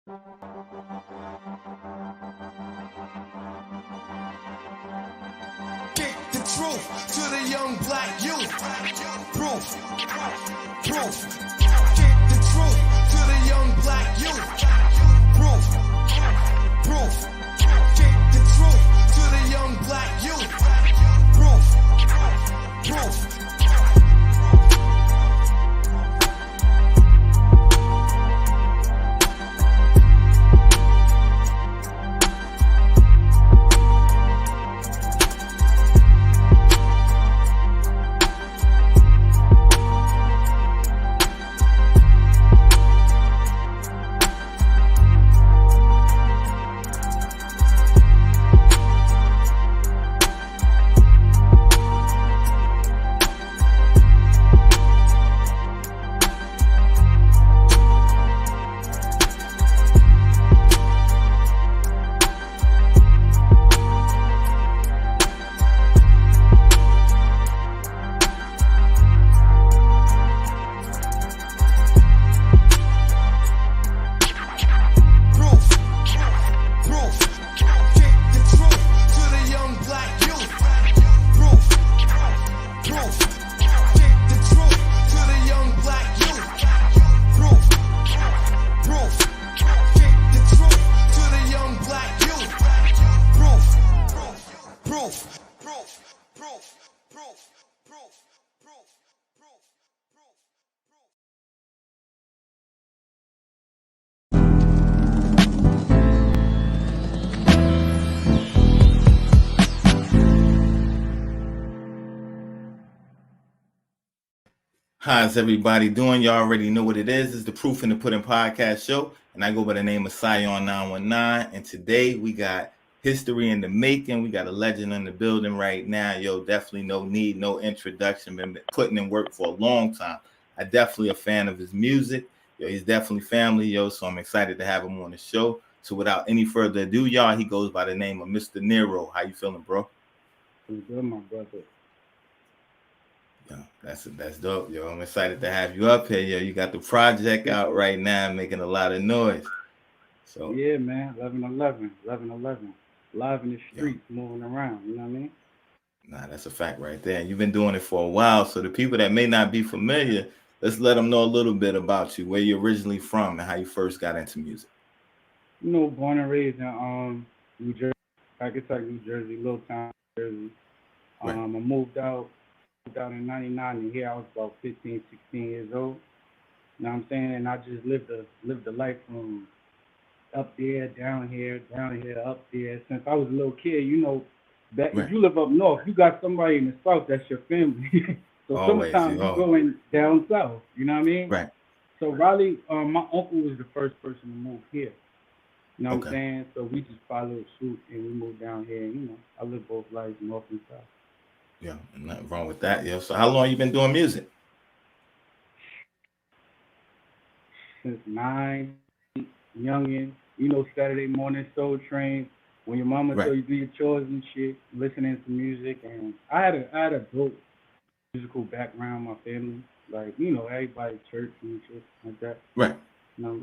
Kick the truth to the young black youth. Proof, proof. Kick the truth to the young black youth. Proof, proof. Kick the truth to the young black youth. Proof, proof. How's everybody doing? You already know what it is. It's the Proof in the Pudding podcast show, and I go by the name of Sion 919. And today we got history in the making. We got a legend in the building right now. Yo, definitely no introduction. Been putting in work for a long time. I definitely a fan of his music. Yo, he's definitely family, yo. So I'm excited to have him on the show. So without any further ado, y'all, he goes by the name of Mr. Niro. How you feeling, bro? I'm good, my brother. Yo, that's dope, yo. I'm excited to have you up here, yo. You got the project out right now, making a lot of noise. So yeah, man, 11-11, live in the streets, moving around. You know what I mean? Nah, that's a fact right there. You've been doing it for a while, so the people that may not be familiar, let's let them know a little bit about you, where you're originally from, and how you first got into music. You know, born and raised in New Jersey, Hackensack, New Jersey, little town, New Jersey. Right. I moved out in 99, and here I was about 15, 16 years old. You know what I'm saying? And I just lived a life from up there, down here, up there. Since I was a little kid, you know, that Right. if you live up north, you got somebody in the south that's your family. So Always, sometimes you you're going down south. You know what I mean? Right. So Raleigh, my uncle was the first person to move here. You know what I'm Okay. saying? So we just followed suit and we moved down here. And, you know, I live both lives, north and south. Yeah, nothing wrong with that, yo. So how long you been doing music? Since 9, youngin', you know, Saturday morning Soul Train, when your mama Right. tell you do your chores and shit, listening to music. And I had a dope musical background, my family. Like, you know, everybody church and shit like that. Right. You know,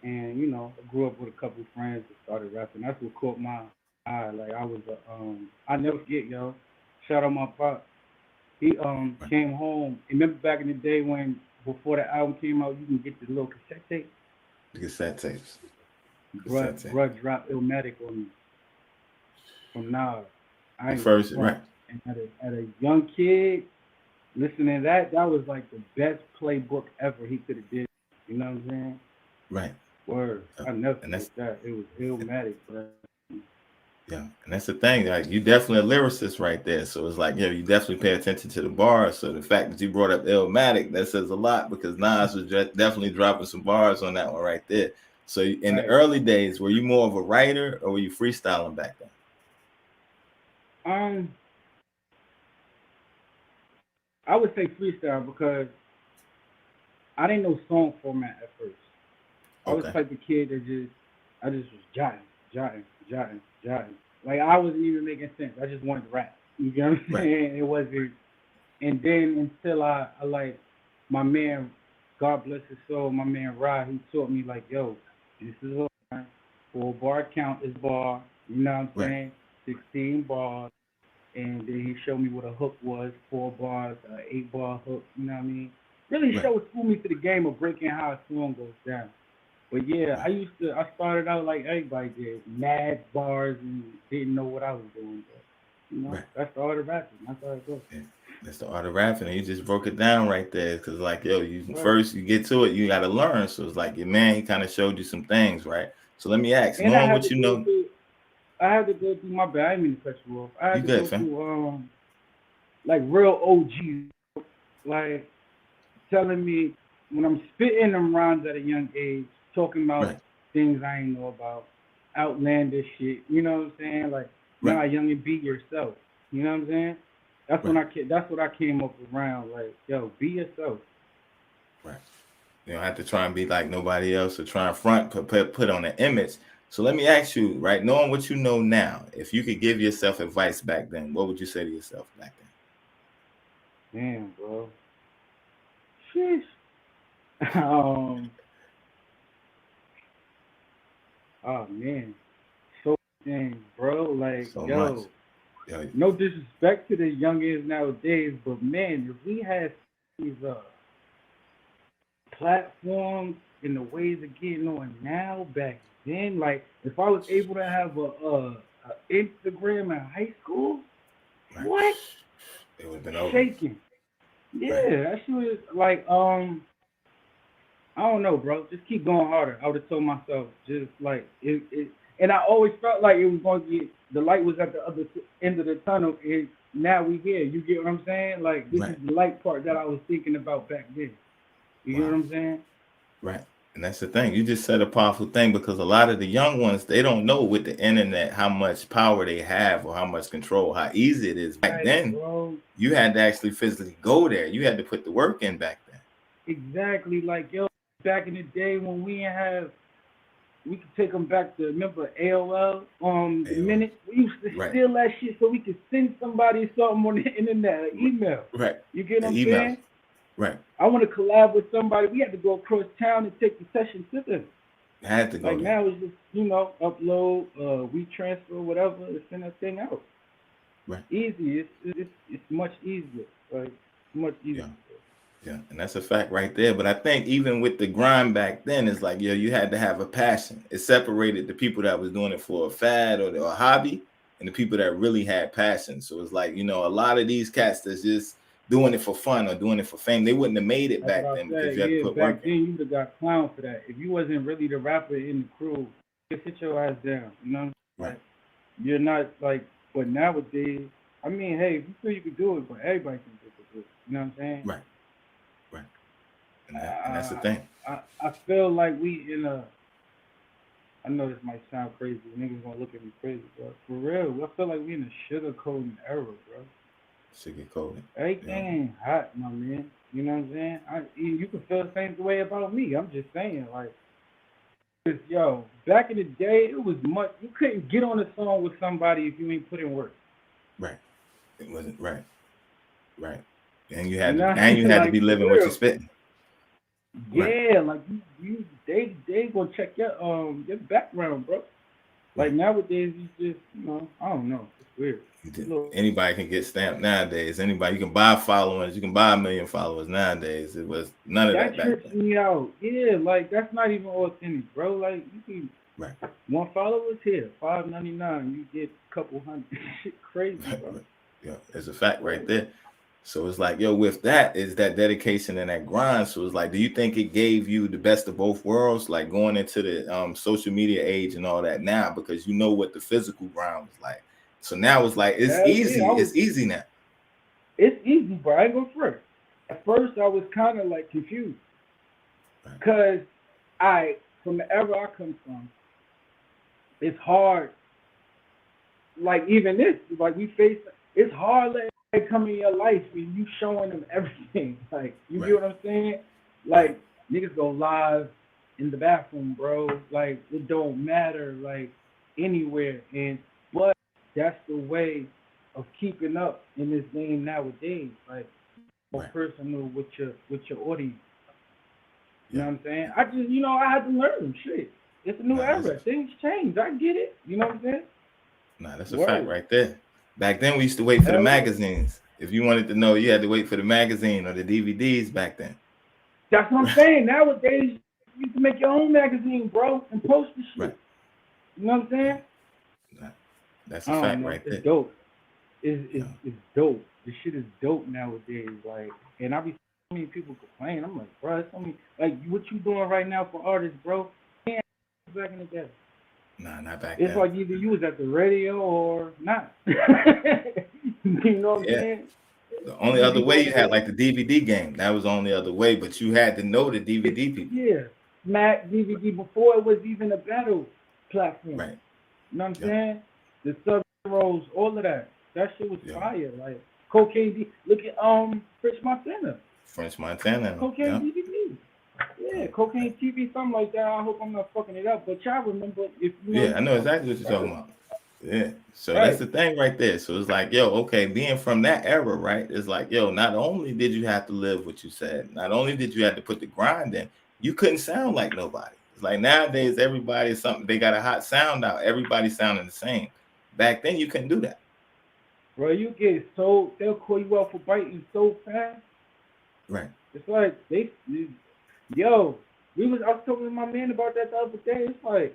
and, you know, I grew up with a couple of friends that started rapping. That's what caught my eye. Like, I never forget, yo. Shout out my pop. He came home. Remember back in the day when, before the album came out, you can get the little cassette tape? The cassette tapes. Bruh dropped Illmatic on me from Nas. The first, right. And at a young kid, listening to that was like the best playbook ever he could have did. You know what I'm saying? Right. Word. I never forget that. It was Illmatic, bro. Yeah, and that's the thing. Like, you definitely a lyricist right there. So it's like, you definitely pay attention to the bars. So the fact that you brought up Illmatic, that says a lot, because Nas was definitely dropping some bars on that one right there. So in the early days, were you more of a writer or were you freestyling back then? I would say freestyle because I didn't know song format at first. I was the type of kid that I just was jotting. Like, I wasn't even making sense. I just wanted to rap. You get what I'm saying? It wasn't. And then until I like my man, God bless his soul, my man Rod, he taught me like, yo, this is For a bar count is bar, you know what I'm Right. saying? 16 bars. And then he showed me what a hook was, 4 bars, 8 bar hook, you know what I mean? Really Right. schooled me to the game of breaking how a song goes down. But yeah, Right. I started out like everybody did, mad bars and didn't know what I was doing. But, Right. that's the art of rapping. That's how it goes. Yeah. That's the art of rapping. And you just broke it down right there. Cause like, yo, you Right. first you get to it, you gotta learn. So it's like your man, he kind of showed you some things, right? So let me ask, And I knowing had what to you go know, through I had to go through my bad. I didn't mean to cut you off. I you had to good, go fam. through like real OGs, like telling me when I'm spitting them rhymes at a young age, talking about Right. things I ain't know about, outlandish shit. You know what I'm saying? Like, Right. nah, young and be yourself. You know what I'm saying? That's when Right. that's what I came up around. Like, yo, be yourself. Right. You don't have to try and be like nobody else or try and front, put on an image. So let me ask you, right, knowing what you know now, if you could give yourself advice back then, what would you say to yourself back then? Damn, bro. Sheesh. um. Oh man. So things, bro. Like, So much. yo. Yo, No disrespect to the youngins nowadays, but man, if we had these platforms and the ways of getting on now back then, like if I was able to have a Instagram in high school, right. what? It would have been over. Shaking. Right. Yeah, that shit was like I don't know, bro. Just keep going harder. I would have told myself just like it and I always felt like it was going to get the light was at the other end of the tunnel. And now we here. You get what I'm saying? Like this Right. is the light part that I was thinking about back then. You get what I'm saying? Right. And that's the thing. You just said a powerful thing because a lot of the young ones, they don't know with the internet how much power they have or how much control, how easy it is. Back Right, then, bro. you had to actually physically go there. You had to put the work in back then. Exactly. Like yo, back in the day when we could take them back to remember AOL the AOL. minute we used to Right. steal that shit so we could send somebody something on the internet, an email. Right. You get what I'm Emails. saying? Right. I want to collab with somebody. We had to go across town and take the session to them. Had to go Like there. now it's just upload, we transfer whatever, and send that thing out. Right. Easy. It's much easier. Like much easier. Yeah, and that's a fact right there. But I think even with the grind back then, it's like, yo, you had to have a passion. It separated the people that was doing it for a fad or a hobby and the people that really had passion. So it's like, a lot of these cats that's just doing it for fun or doing it for fame, they wouldn't have made it That's back what I then said. because you had to Yeah, put work back in. then you would have got clowned for that. If you wasn't really the rapper in the crew, just sit your ass down. You know what I'm saying? Right. Like, you're not like. But nowadays, I mean, hey, if you feel you can do it, but everybody can do it. You know what I'm saying? Right. Right. And that's the thing. I feel like we in a. I know this might sound crazy. Niggas gonna look at me crazy, but for real, I feel like we in a sugarcoating era, bro. Sugarcoating. Everything ain't hot, my man. You know what I'm saying? You can feel the same way about me. I'm just saying, like, 'cause, yo, back in the day, it was much. You couldn't get on a song with somebody if you ain't put in work. Right. It wasn't right. Right. And you You had know to what I mean? be Like, living for what you're real. spitting. Right. Yeah, like they gonna check your background, bro. Like nowadays, you just I don't know. It's weird. Anybody can get stamped nowadays. Anybody, you can buy followers. You can buy 1 million followers nowadays. It was none of that back trips then. me out. Yeah, like that's not even authentic, bro. Like you can Right. 1 follower is here, $5.99. You get a couple hundred. Shit crazy, bro. Yeah, it's a fact right there. So it's like, yo, with that is that dedication and that grind. So it's like, do you think it gave you the best of both worlds, like going into the social media age and all that now, because you know what the physical grind was like. So now it's like it's easy. It's easy now. It's easy, bro. I ain't go first. At first, I was kind of like confused because from the era I come from, it's hard. Like even this, like we face, it's hard letting they come in your life and you showing them everything. Like you get what I'm saying? Like niggas go live in the bathroom, bro. Like it don't matter, like anywhere. But that's the way of keeping up in this game nowadays. Like more personal with your audience. You know what I'm saying? I just I had to learn shit. It's a new era. Things change. I get it. You know what I'm saying? Nah, that's a fact right there. Back then, we used to wait for the magazines. If you wanted to know, you had to wait for the magazine or the DVDs back then. That's what I'm saying. Nowadays, you can make your own magazine, bro, and post the shit. Right. You know what I'm saying? Nah, that's a fact right there. It's dope. It's dope. The shit is dope nowadays. Like, and I be so many people complain. I'm like, bro, it's only like what you doing right now for artists, bro. Can't back in the day. Nah, not back then. It's like either you was at the radio or not. You know what I'm saying? The only other way you had like the DVD game. That was the only other way, but you had to know the DVD people. Yeah. Mac DVD before it was even a battle platform. Right. You know what I'm saying? The sub-rolls, all of that. That shit was fire. Like Cocaine look at French Montana. French Montana. Cocaine DVD. Yeah, Cocaine TV, something like that. I hope I'm not fucking it up. But y'all remember if you know. Yeah, I know exactly what you're talking about. Yeah. So that's the thing right there. So it's like, yo, okay, being from that era, right? It's like, yo, not only did you have to live what you said, not only did you have to put the grind in, you couldn't sound like nobody. It's like nowadays, everybody is something, they got a hot sound out. Everybody's sounding the same. Back then, you couldn't do that. Bro, you get so, they'll call you out for biting so fast. Right. It's like, yo, I was talking to my man about that the other day. It's like,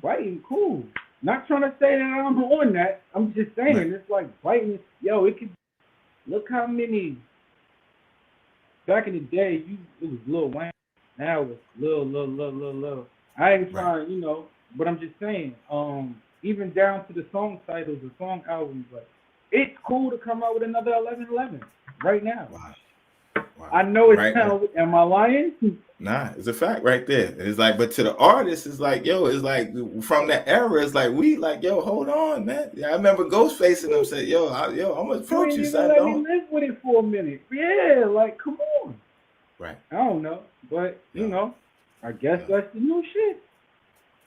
biting cool. Not trying to say that I'm on that. I'm just saying, it's like biting. Yo, it could, look how many, back in the day, it was Lil Wayne. Now it's Lil. I ain't trying, you know, but I'm just saying, even down to the song titles, the song albums, like, it's cool to come out with another 1111 right now. Wow. I know it's am I lying? Nah, it's a fact right there. It's like, but to the artist, it's like, yo, it's like from that era, it's like we like, yo, hold on, man. Yeah, I remember Ghostface and them said, yo, I'm gonna approach you, son. Let me live with it for a minute. Yeah, like, come on. Right. I don't know, but you know, I guess that's the new shit.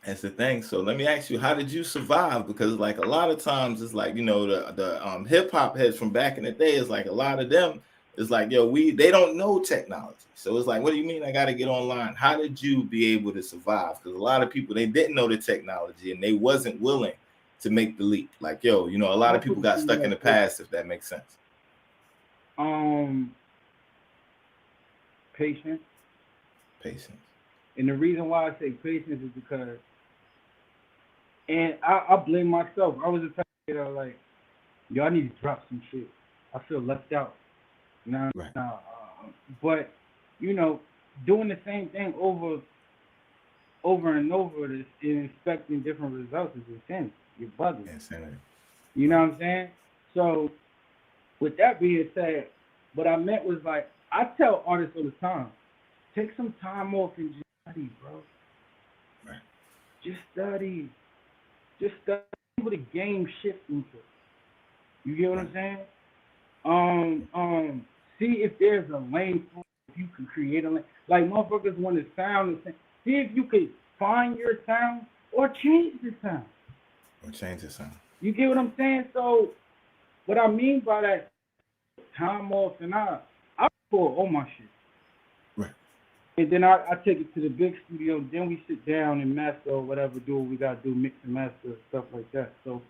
That's the thing. So let me ask you, how did you survive? Because like a lot of times, it's like, you know, the hip hop heads from back in the day is like a lot of them. It's like, yo, they don't know technology. So it's like, what do you mean I got to get online? How did you be able to survive? Because a lot of people, they didn't know the technology and they wasn't willing to make the leap. Like, yo, you know, a lot of people got stuck in the past, if that makes sense. Patience. Patience. And the reason why I say patience is because, and I blame myself. I was the type of kid like, yo, I need to drop some shit. I feel left out. Nah. But you know, doing the same thing over and over and expecting different results is insanity. You're bugging. Insanity. You know what I'm saying? So, with that being said, what I meant was like, I tell artists all the time, take some time off and just study, bro. Right. Just study. Just study what the game shifts into. You get what I'm saying? See if there's a lane for if you can create a lane. Like motherfuckers want to sound the same. See if you could find your sound or change the sound. You get what I'm saying? So what I mean by that, time off, and I record all my shit. Right. And then I take it to the big studio. Then we sit down and master or whatever, do what we gotta do, mix and master, stuff like that. So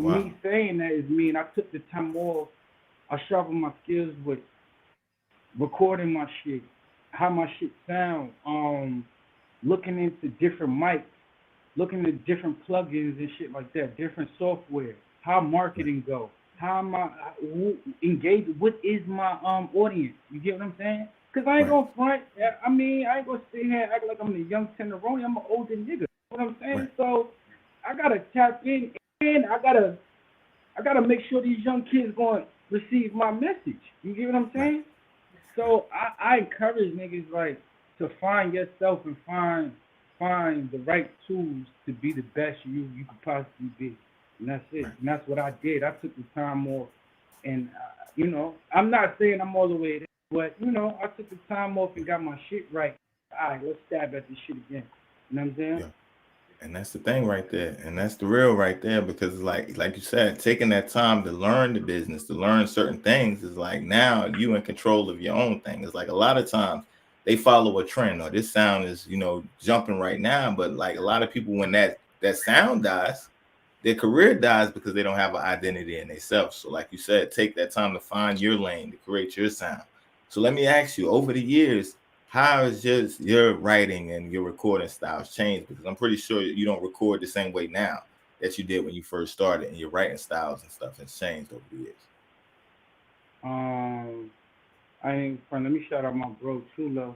me saying that is mean I took the time off. I sharpened my skills with recording my shit, how my shit sound, looking into different mics, looking at different plugins and shit like that, different software, how marketing go, how am I engage, what is my audience? You get what I'm saying? Because I ain't gonna front, I mean, I ain't gonna sit here and act like I'm the young tenderoni, I'm an older nigga. You know what I'm saying? Right. So I gotta tap in and I gotta make sure these young kids gonna receive my message. You get what I'm saying? Right. So I encourage niggas like to find yourself and find the right tools to be the best you could possibly be. And that's it. Right. And that's what I did. I took the time off. And, you know, I'm not saying I'm all the way there, but, you know, I took the time off and got my shit right. All right, let's stab at this shit again. You know what I'm saying? Yeah. And that's the thing right there. And that's the real right there, because like you said, taking that time to learn the business, to learn certain things is like now you in control of your own thing. It's like a lot of times they follow a trend, or this sound is, you know, jumping right now. But like a lot of people, when that sound dies, their career dies because they don't have an identity in themselves. So like you said, take that time to find your lane, to create your sound. So let me ask you, over the years, how has just your writing and your recording styles changed? Because I'm pretty sure you don't record the same way now that you did when you first started, and your writing styles and stuff has changed over the years. Let me shout out my bro Chulo.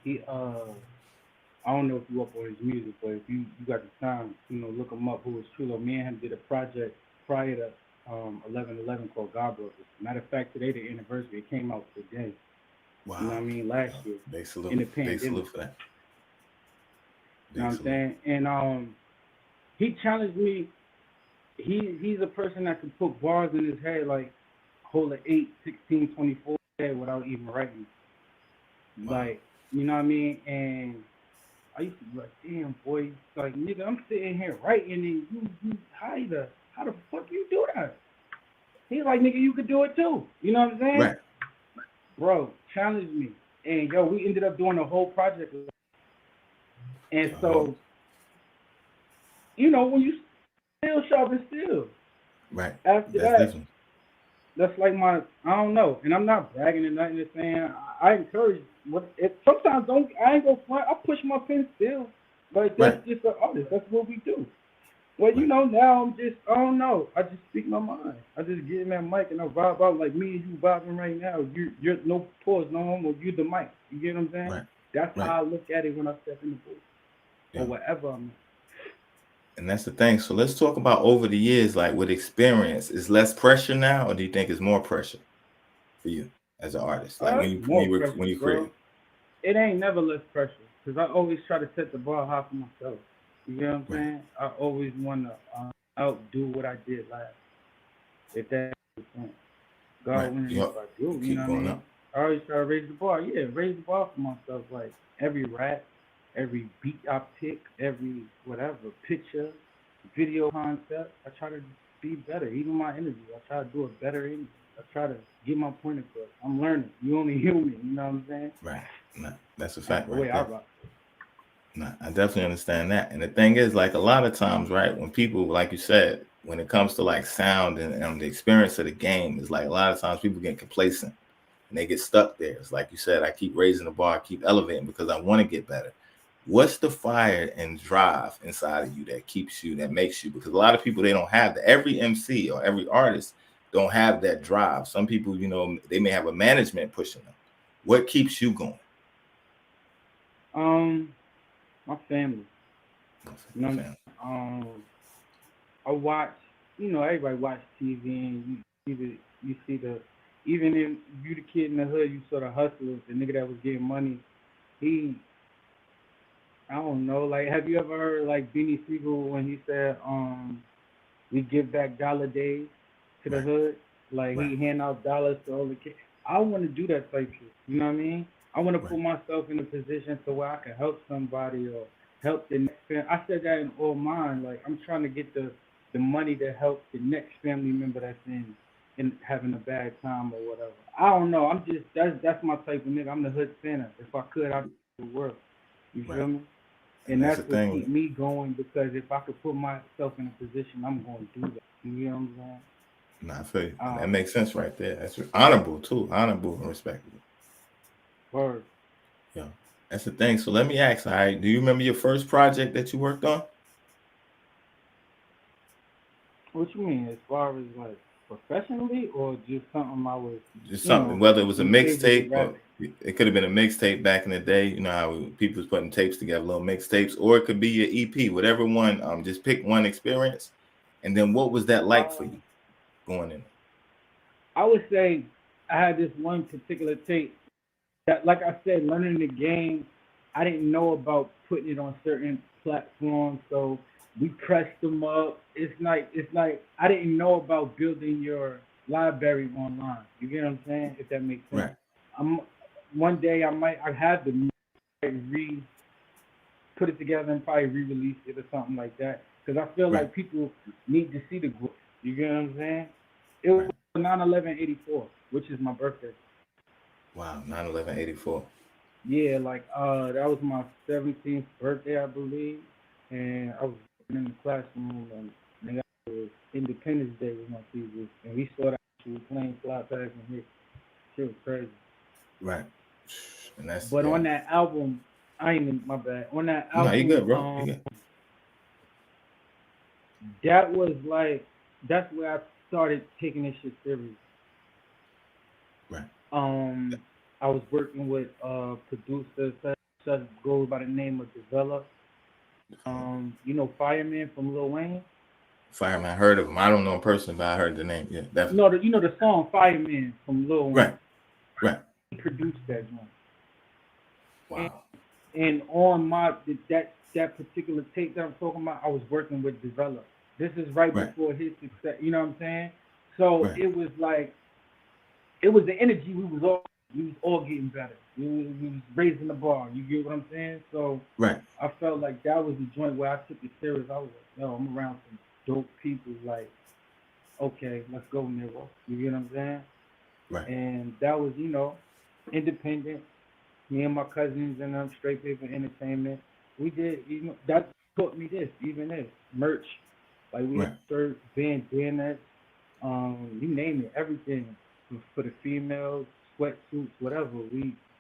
He I don't know if you up on his music, but if you got the time, you know, look him up. Who is Chulo? Me and him did a project prior to 11/11 called God Brothers. Matter of fact, today the anniversary. It came out today. Wow. You know what I mean? Last year. They salute. In the pandemic. They salute for that. You know what I'm saying? And he challenged me. He's a person that can put bars in his head, like hold an 8, 16, 24 head without even writing. Wow. Like, you know what I mean? And I used to be like, damn, boy, like, nigga, I'm sitting here writing, and you how the fuck you do that? He's like, nigga, you could do it too. You know what I'm saying? Right. Bro, challenged me. And, yo, we ended up doing the whole project. And so, you know, when you still sharpen steel. Right. After that, that's like my, I don't know. And I'm not bragging or nothing, just saying, I encourage, sometimes I ain't gonna front, I push my pen still. But that's just an artist. That's what we do. Well, you know, now I'm just, I don't know. I just speak my mind. I just get in that mic and I vibe out like me and you vibing right now. You're no pause, no homo. You the mic. You get what I'm saying? Right. That's how I look at it when I step in the booth or whatever I'm in. And that's the thing. So let's talk about over the years, like with experience. Is less pressure now, or do you think it's more pressure for you as an artist? Like when you create? It ain't never less pressure because I always try to set the bar high for myself. You know what I'm saying? I always want to outdo what I did last. If that makes sense. God willing, if I do, you know what I mean? I always try to raise the bar. Yeah, raise the bar for myself. Like every rap, every beat I pick, every whatever, picture, video concept, I try to be better. Even my interview, I try to do a better interview. I try to get my point across. I'm learning. You only human, you know what I'm saying? Right. No, that's a fact. That's the way I rock. No, I definitely understand that. And the thing is, like a lot of times, right, when people, like you said, when it comes to like sound and the experience of the game, is like a lot of times people get complacent and they get stuck there. It's like you said, I keep raising the bar, I keep elevating because I want to get better. What's the fire and drive inside of you that keeps you, that makes you? Because a lot of people, they don't have that. Every MC or every artist don't have that drive. Some people, you know, they may have a management pushing them. What keeps you going? My family. You know, I watch, you know, everybody watch TV and you see even if you the kid in the hood, you saw the hustlers, the nigga that was getting money, I don't know, like, have you ever heard, like, Beanie Siegel when he said, we give back dollar days to the hood? Like, he hand out dollars to all the kids. I want to do that type shit, you know what I mean? I want to put myself in a position so where I can help somebody or help the next family. I said that in all mine. Like, I'm trying to get the money to help the next family member that's in having a bad time or whatever. I don't know. I'm just, that's my type of nigga. I'm the hood Santa. If I could, I'd do the world. You feel me? And that's what keep me going, because if I could put myself in a position, I'm going to do that. You know what I'm saying? Nah, I feel you. That makes sense right there. That's honorable too. Honorable and respectable. Word. Yeah, that's the thing. So let me ask, all right, do you remember your first project that you worked on? What you mean, as far as like professionally, or just something I was just something, whether it was a mixtape or it could have been a mixtape back in the day, you know how people was putting tapes together, little mixtapes, or it could be your EP, whatever one. Just pick one experience, and then what was that like for you going in? I would say I had this one particular tape that, like I said, learning the game, I didn't know about putting it on certain platforms, so we pressed them up. It's like I didn't know about building your library online. You get what I'm saying? If that makes sense. Right. One day I have to put it together and probably re-release it or something like that, because I feel like people need to see the growth. You get what I'm saying? It was 9/11/84, which is my birthday. Wow, 9/11/84. Yeah, like that was my 17th birthday, I believe, and I was in the classroom and nigga, it was Independence Day with my teachers, and we saw that she was playing fly pass and hit. Shit was crazy. Right. And that's But yeah. on that album, I ain't even my bad. On that No, you album, good, bro. You good. that was like that's where I started taking this shit serious. Right. Um, I was working with producers such goes by the name of Develop. You know Fireman from Lil Wayne. Fireman, I heard of him. I don't know him personally, but I heard the name. Yeah, definitely. No, you know the song Fireman from Lil Wayne. Right. Right. He produced that one. And, Wow. and on that particular tape that I'm talking about, I was working with Develop. This is right Right. before his success. You know what I'm saying? So Right. it was like it was the energy we was all getting better. We was raising the bar. You get what I'm saying? So Right. I felt like that was the joint where I took it serious. I was like, yo, I'm around some dope people. Like, okay, let's go, Niro. You get what I'm saying? Right. And that was, independent. Me and my cousins and Straight Paper Entertainment. We did, that taught me this, even this merch. Like we Right. had shirts, bandanas, you name it, everything for the females, sweatsuits, whatever.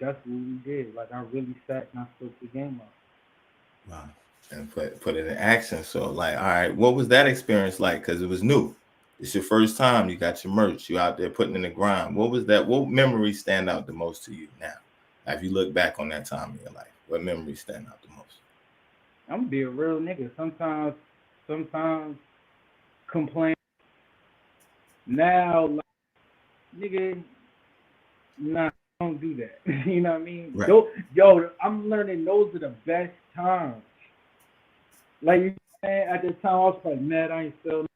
That's what we did. Like I really sat and I spoke the game up. Wow. And put it in action. So like, all right, what was that experience like? Because it was new. It's your first time. You got your merch. You out there putting in the grind. What was that? What memories stand out the most to you now? If you look back on that time in your life, what memories stand out the most? I'm gonna be a real nigga. Sometimes complain. Now, like, nigga, nah, don't do that. You know what I mean? Right. Yo, I'm learning those are the best times. Like you saying, at the time I was like, mad I ain't selling,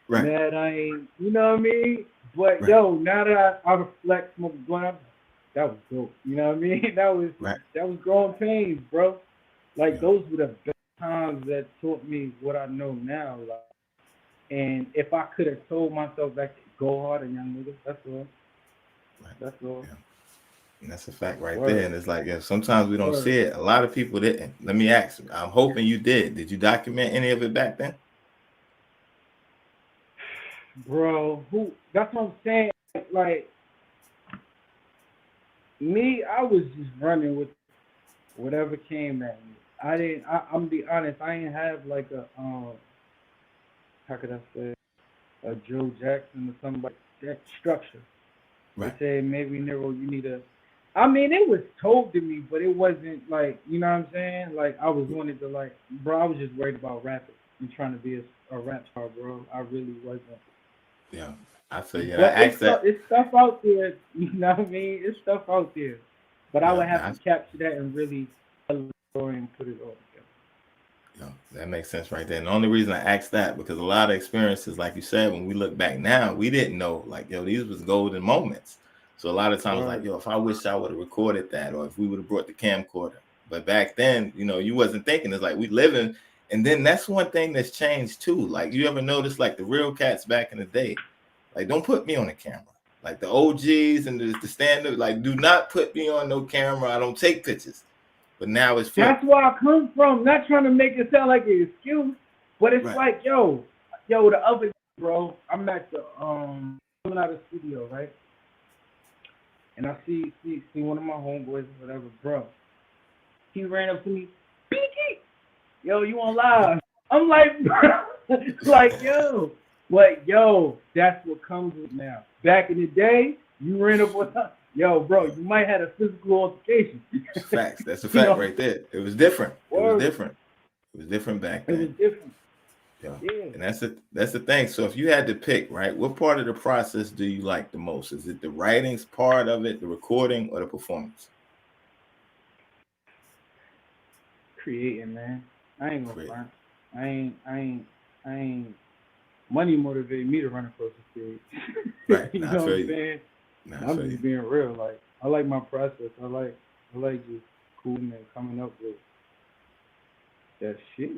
Right. mad I ain't, you know what I mean? But Right. yo, now that I reflect, smoking blunt, that was dope. You know what I mean? Right. That was growing pains, bro. Like Yeah. those were the best times that taught me what I know now. Like, and if I could have told myself back, go harder, young nigga. That's all. Right. That's all. Yeah. And that's a fact right Word. there. And it's like, yeah, sometimes we don't Word. see it. A lot of people didn't. Let me ask. I'm hoping you did. Did you document any of it back then? Bro, that's what I'm saying. Like me, I was just running with whatever came at me. I'm be honest, I ain't have like a how could I say a Joe Jackson or somebody that structure. Right. They say maybe Niro you need a I mean it was told to me, but it wasn't like you know what I'm saying? Like I was wanted to like bro, I was just worried about rapping and trying to be a rap star, bro. I really wasn't. Yeah. I feel you. But I asked that. it's stuff out there, you know what I mean? It's stuff out there. But I Yeah. would have to capture that and really tell the story and put it all together. Yeah, that makes sense right there. And the only reason I asked that because a lot of experiences, like you said, when we look back now, we didn't know like, yo, these was golden moments. So a lot of times, like, yo, if I wish I would have recorded that, or if we would have brought the camcorder. But back then, you wasn't thinking. It's like we living, and then that's one thing that's changed too. Like, you ever notice, like the real cats back in the day, like, don't put me on the camera. Like the OGs and the standard, like, do not put me on no camera. I don't take pictures. But now it's flipped. That's where I come from. Not trying to make it sound like an excuse, but it's Right. like, yo, the other day, bro, I'm at the coming out of the studio, right? And I see one of my homeboys or whatever, bro. He ran up to me, Pinky, yo, you on live? I'm like, bro, like, yo, what, yo, that's what comes with now. Back in the day, you ran up with us. Yo, bro, you might have a physical altercation. Facts. That's a fact right there. It was different. It was Word. different. It was different back then. It was different. Yeah. And that's the thing. So if you had to pick, right, what part of the process do you like the most? Is it the writings part of it, the recording, or the performance? Creating, man. I ain't gonna front. I ain't money motivated me to run across the stage. Right. You know what I'm saying? I'm just being real. Like I like my process. I like just cool and coming up with that shit.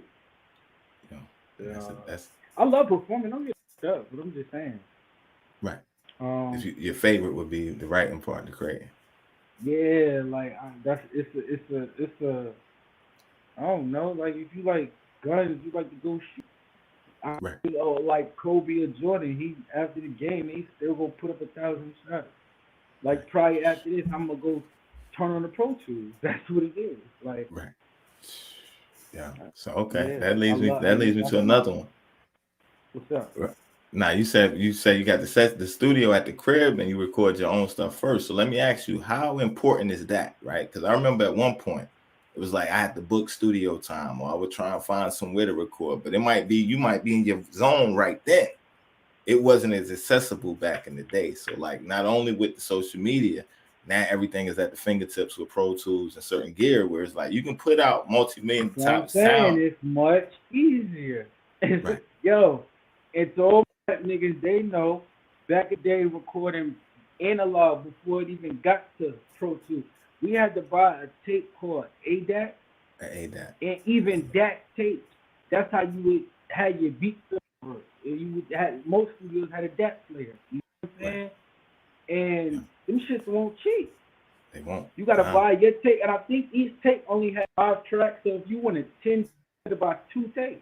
I love performing. Don't get stuff, but I'm just saying. Right. Your favorite would be the writing part, the creating. Yeah, like that's it's a I don't know. Like if you like guns, you like to go shoot. I Right. know, like Kobe or Jordan, he after the game, he still gonna put up 1,000 shots. Right. Like probably after this, I'm gonna go turn on the Pro Tools. That's what it is. Like, Right. Yeah. So okay, yeah, that leads me I that leads me that's to my another one. what's up? Right. Now you said you got the studio at the crib and you record your own stuff first. So let me ask you, how important is that, right? Because I remember at one point it was like I had to book studio time, or I would try and find somewhere to record. But it might be you might be in your zone right then. It wasn't as accessible back in the day. So like not only with the social media, now everything is at the fingertips with Pro Tools and certain gear, where it's like you can put out multi-million That's what I'm top saying. sound. It's much easier. Right. Yo, it's all that niggas they know. Back in the day, recording analog before it even got to Pro Tools, we had to buy a tape called ADAT, I hate that. and even that tape, that's how you would have your beat over. You would have most studios had a DAT player. You know what I'm Right. saying? Yeah. And them shits won't cheap. They won't. You gotta Nah. buy your tape, and I think each tape only had 5 tracks. So if you wanted 10, you had to buy 2 tapes,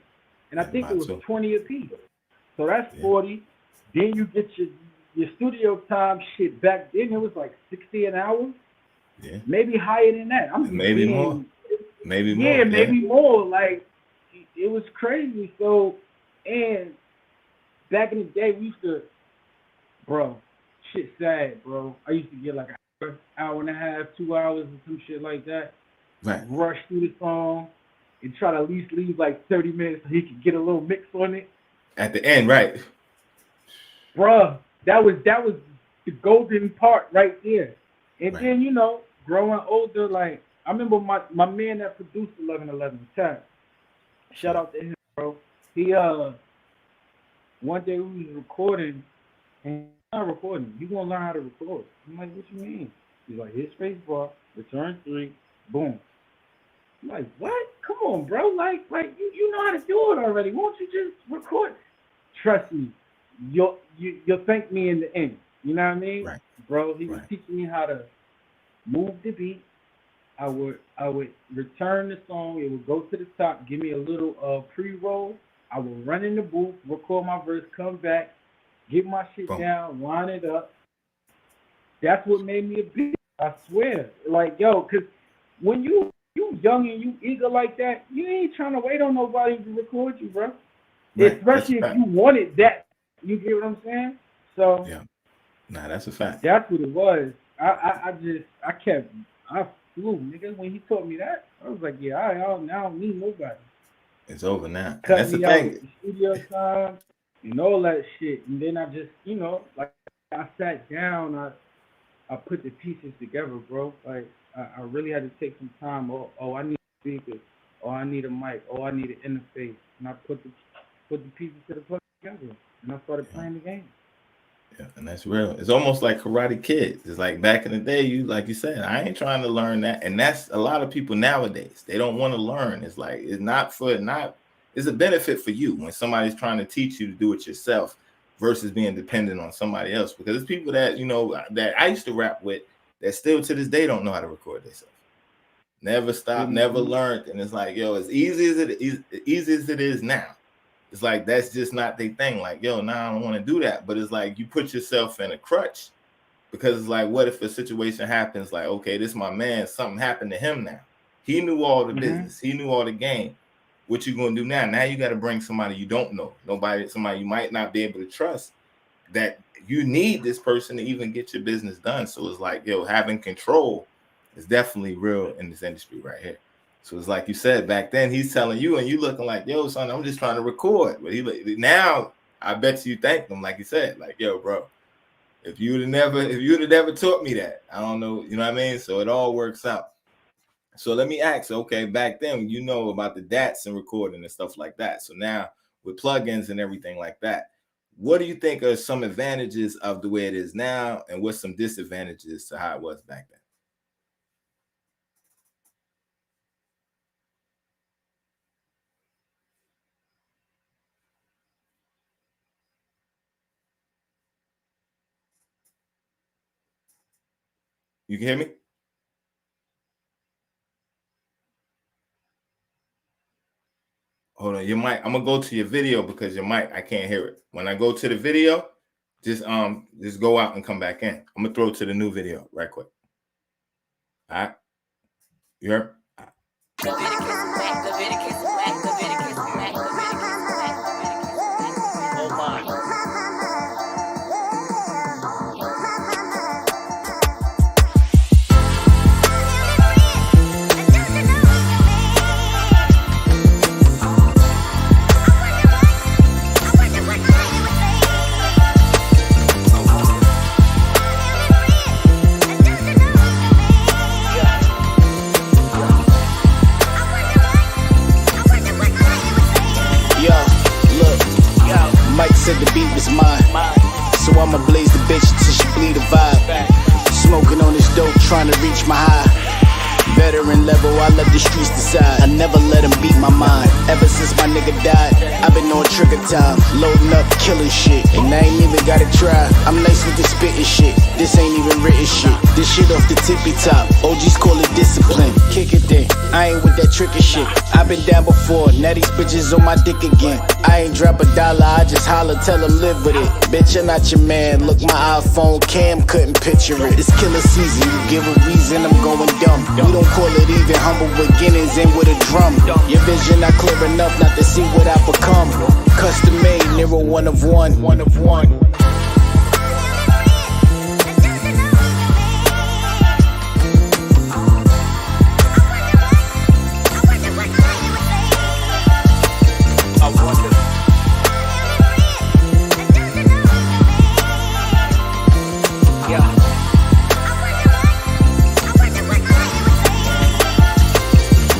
and I Had think it about was two. 20 apiece. So that's Yeah. 40. Then you get your studio time shit. Back then it was like 60 an hour, Yeah. maybe higher than that. I'm just Maybe more. being, Maybe yeah, more. Yeah. maybe more. Like it was crazy. So and back in the day we used to, bro, shit sad, bro. I used to get like an hour and a half, 2 hours, or some shit like that. Right. Rush through the song and try to at least leave like 30 minutes so he could get a little mix on it. At the end, right. Bruh, that was the golden part right there. And Right. then, growing older, like I remember my man that produced 1111, Tap. Shout Sure. out to him, bro. He one day we was recording and not recording. You gonna learn how to record. I'm like, what you mean? He's like, hit space bar, return three, boom. I'm like, what? Come on, bro. Like you know how to do it already. Won't you just record? Trust me, you'll thank me in the end. You know what I mean, Right. bro? He was Right. teaching me how to move the beat. I would return the song. It would go to the top. Give me a little pre-roll. I would run in the booth, record my verse, come back, get my shit Boom. down, line it up. That's what made me a beat. I swear. Like yo, cause when you young and you eager like that, you ain't trying to wait on nobody to record you, bro. Right. That's a Especially if fact. you wanted that. You get what I'm saying? So Yeah. Nah, that's a fact. that's what it was. I flew, nigga. When he taught me that, I was like, yeah, I don't need nobody. It's over now. And Cut that's the me out with thing. the studio time and all that shit. And then I just, like I sat down, I put the pieces together, bro. Like I really had to take some time. Oh, I need speakers. Oh, I need a mic. Oh, I need an interface. And I put the pieces to the puzzle together, and I started Yeah. playing the game. Yeah, and that's real. It's almost like Karate Kids. It's like back in the day, you like you said, I ain't trying to learn that. And that's a lot of people nowadays. They don't want to learn. It's like it's a benefit for you when somebody's trying to teach you to do it yourself versus being dependent on somebody else. Because it's people that I used to rap with that still to this day don't know how to record themselves. Never stopped, never Mm-hmm. learned. And it's like, yo, easy as it is now. It's like that's just not their thing. Like, yo, nah, I don't want to do that. But it's like you put yourself in a crutch because it's like, what if a situation happens? Like, okay, this is my man. Something happened to him now. He knew all the Mm-hmm. business. He knew all the game. What you gonna do now? Now you got to bring somebody you don't know, somebody you might not be able to trust. That you need this person to even get your business done. So it's like, yo, having control is definitely real in this industry right here. So it's like you said back then, he's telling you, and you looking like, yo, son, I'm just trying to record. But now, I bet you thank him, like you said, like, yo, bro, if you'd have never taught me that, I don't know, you know what I mean? So it all works out. So let me ask, okay, back then, you know about the DATs and recording and stuff like that. So now with plugins and everything like that, what do you think are some advantages of the way it is now, and what's some disadvantages to how it was back then? You can hear me? Hold on, your mic. I'm gonna go to your video because your mic, I can't hear it. When I go to the video, just go out and come back in. I'm gonna throw it to the new video right quick. All right, you heard? Oh my. Mike said the beat was mine, so I'ma blaze the bitch till she bleed a vibe. Smoking on this dope, trying to reach my high. Veteran level, I let the streets decide. I never let them beat my mind. Ever since my nigga died, I've been on trigger time, loading up, killing shit, and I ain't even gotta try. I'm nice with the spitting shit. This ain't even written shit. This shit off the tippy top. OGs call it discipline. Kick it then. I ain't with that tricky shit. I've been down before. Now these bitches on my dick again. I ain't drop $1. I just holler, tell them live with it. Bitch, I'm not your man. Look, my iPhone cam couldn't picture it. It's killer season. You give a reason, I'm going dumb. We don't call it even. Humble beginnings and with a drum. Your vision not clear enough not to see what I become. Custom made, Niro one of one. One of one.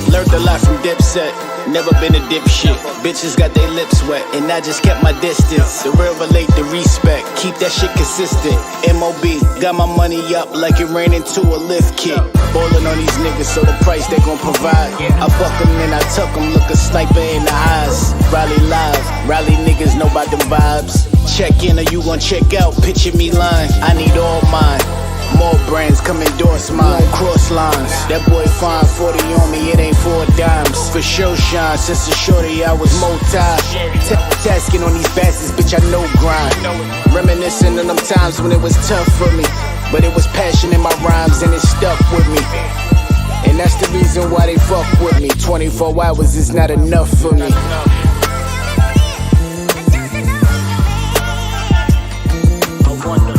Learned a lot from Dipset, never been a dipshit. Bitches got their lips wet, and I just kept my distance. The real relate the respect, keep that shit consistent. MOB, got my money up like it ran into a lift kit. Ballin' on these niggas, so the price they gon' provide. I fuck them and I tuck them, look a sniper in the eyes. Rally live, rally niggas know about them vibes. Check in or you gon' check out, picture me line. I need all mine. More brands come endorse mine. Cross lines. That boy fine, 40 on me, it ain't 4 dimes. For sure shine, since a shorty I was tasking on these bastards, bitch I know grind. Reminiscing on them times when it was tough for me, but it was passion in my rhymes and it stuck with me. And that's the reason why they fuck with me. 24 hours is not enough for me. I wonder.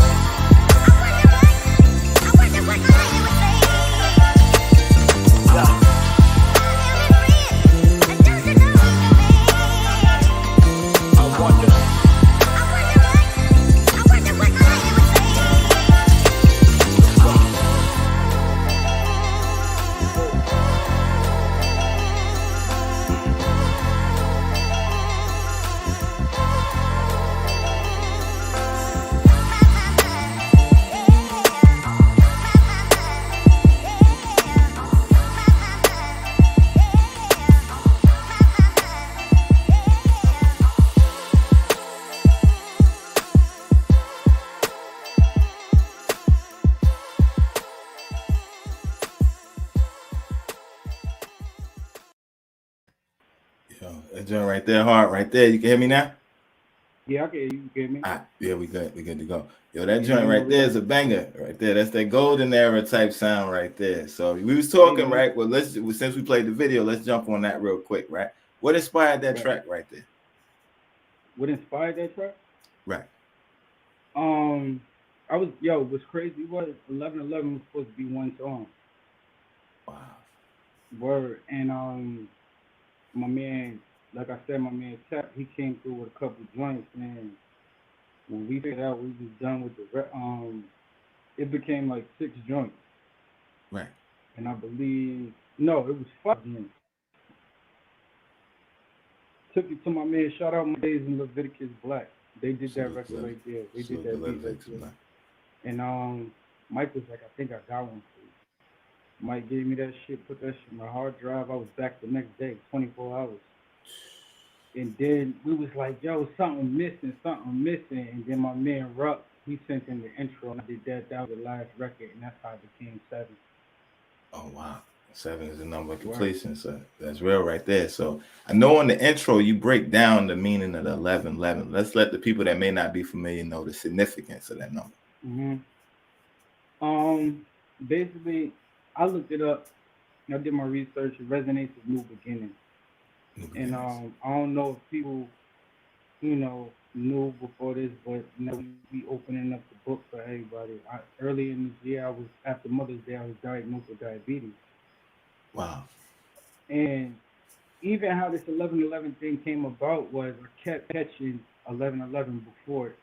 That joint right there, hard right there. You can hear me now? Yeah, I can hear you. You get me? Yeah, we good. We good to go. Yo, that joint right there is a banger right there. That's that golden era type sound right there. So we was talking, right? Well, since we played the video, let's jump on that real quick, right? What inspired that track right there? What inspired that track? Right. What's crazy was 11/11 was supposed to be one song. Wow. Word. And my man, like I said, my man Tap, he came through with a couple joints, and when we figured out we was done with it became like 6 joints. Right. And I believe, no, it was 5 joints. Took it to my man, shout out my days in Leviticus Black. They did that record right there. They did that beat right there. And Mike was like, I think I got one for you. Mike gave me that shit, put that shit in my hard drive. I was back the next day, 24 hours. And then we was like, yo, something missing. And then my man Ruck, he sent in the intro, and I did that. That was the last record, and that's how it became 7. Oh, wow. 7 is the number of completion, so that's real right there. So I know in the intro you break down the meaning of the 1111. Let's let the people that may not be familiar know the significance of that number. Basically, I looked it up. I did my research. It resonates with new beginnings. And I don't know if people, knew before this, but we be opening up the book for everybody. Early in this year, after Mother's Day, I was diagnosed with diabetes. Wow. And even how this 1111 thing came about was I kept catching 1111 before it.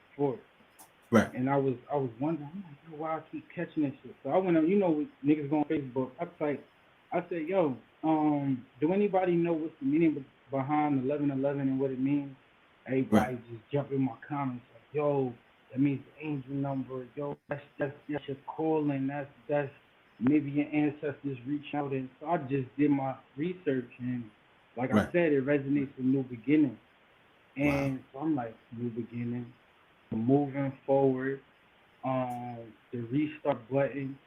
Right. And I was wondering, I'm like, yo, why I keep catching this shit. So I went on, niggas go on Facebook. I said, yo, do anybody know what's the meaning behind 1111 and what it means? Everybody just jump in my comments like, yo, that means the angel number. Yo, that's your calling. That's maybe your ancestors reach out. And so I just did my research, and like I said, it resonates with new beginnings. And so I'm like, new beginning, moving forward, the restart button,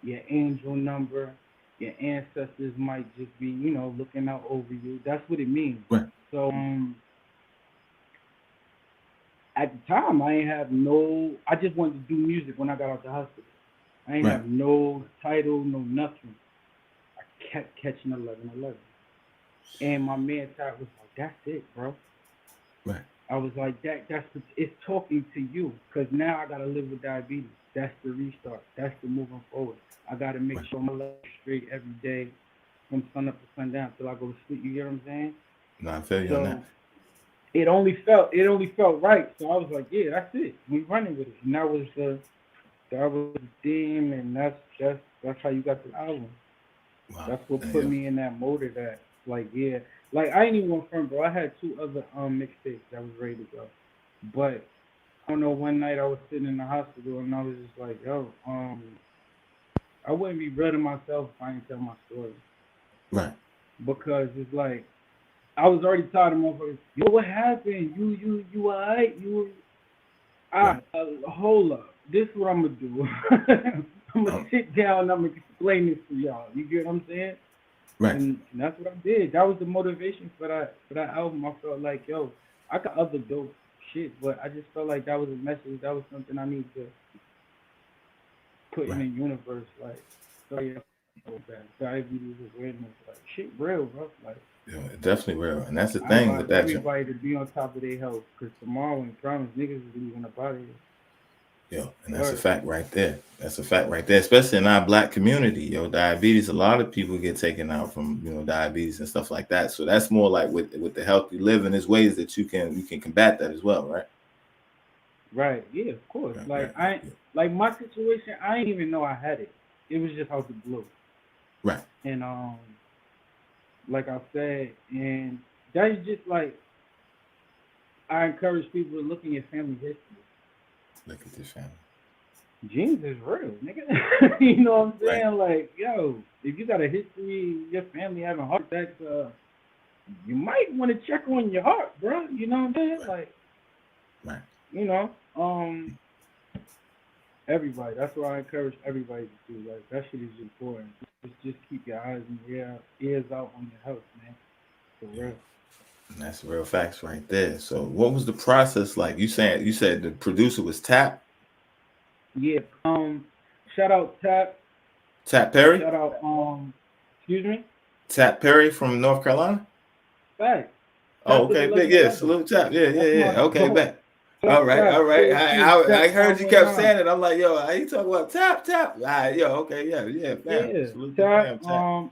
your angel number, your ancestors might just be, looking out over you. That's what it means. Right. So at the time, I just wanted to do music when I got out the hospital. I ain't have no title, no nothing. I kept catching 1111. And my man Todd was like, that's it, bro. Right. I was like, it's talking to you, because now I got to live with diabetes. That's the restart. That's the moving forward. I got to make sure my legs straight every day from sun up to sundown till I go to sleep. You get what I'm saying? No, I feel you on that. It only felt right. So I was like, yeah, that's it. We running with it. And that was the theme, and that's how you got the album. Wow. That's what put me in that mode of that. Like, yeah. Like, I ain't even want front, bro. I had 2 other mixtapes that was ready to go. But I don't know, one night I was sitting in the hospital and I was just like, yo, I wouldn't be real to myself if I didn't tell my story. Right. Because it's like, I was already tired of motherfuckers. Yo, what happened? You all right? Hold up. This is what I'm going to do. I'm going to sit down and I'm going to explain this to y'all. You get what I'm saying? Right. And that's what I did. That was the motivation for that album. I felt like, yo, I got other dope shit, but I just felt like that was a message. That was something I need to put in the universe. Like, so yeah, diabetes awareness, like shit, real, bro. Like, yeah, it's definitely real, and that's the thing with that. Everybody to be on top of their health, because tomorrow, when promise, niggas is leaving up out of here. Yo, and that's a fact right there. That's a fact right there, especially in our Black community. Yo, diabetes, a lot of people get taken out from, diabetes and stuff like that. So that's more like with the healthy living, there's ways that you can combat that as well, right? Right. Yeah, of course. Like, my situation, I didn't even know I had it. It was just out the blue. Right. And like I said, and that's just like, I encourage people to look in your family history. Look at this family. Genes is real, nigga. You know what I'm saying? Right. Like, yo, if you got a history of your family having heart attacks, you might want to check on your heart, bro. You know what I'm saying? Right. Like, everybody. That's what I encourage everybody to do. Like, that shit is important. Just keep your eyes and ears out on your health, man. For real. And that's real facts right there. So what was the process like? You said the producer was Tap? Yeah. Shout out Tap. Tap Perry? Shout out excuse me? Tap Perry from North Carolina? Back. Oh, okay. Big, yeah. Salute Tap. Yeah. Okay, back. All right. I heard you kept saying it. I'm like, yo, are you talking about Tap? All right, yo, okay, yeah. Yeah. Salute Tap, Tap.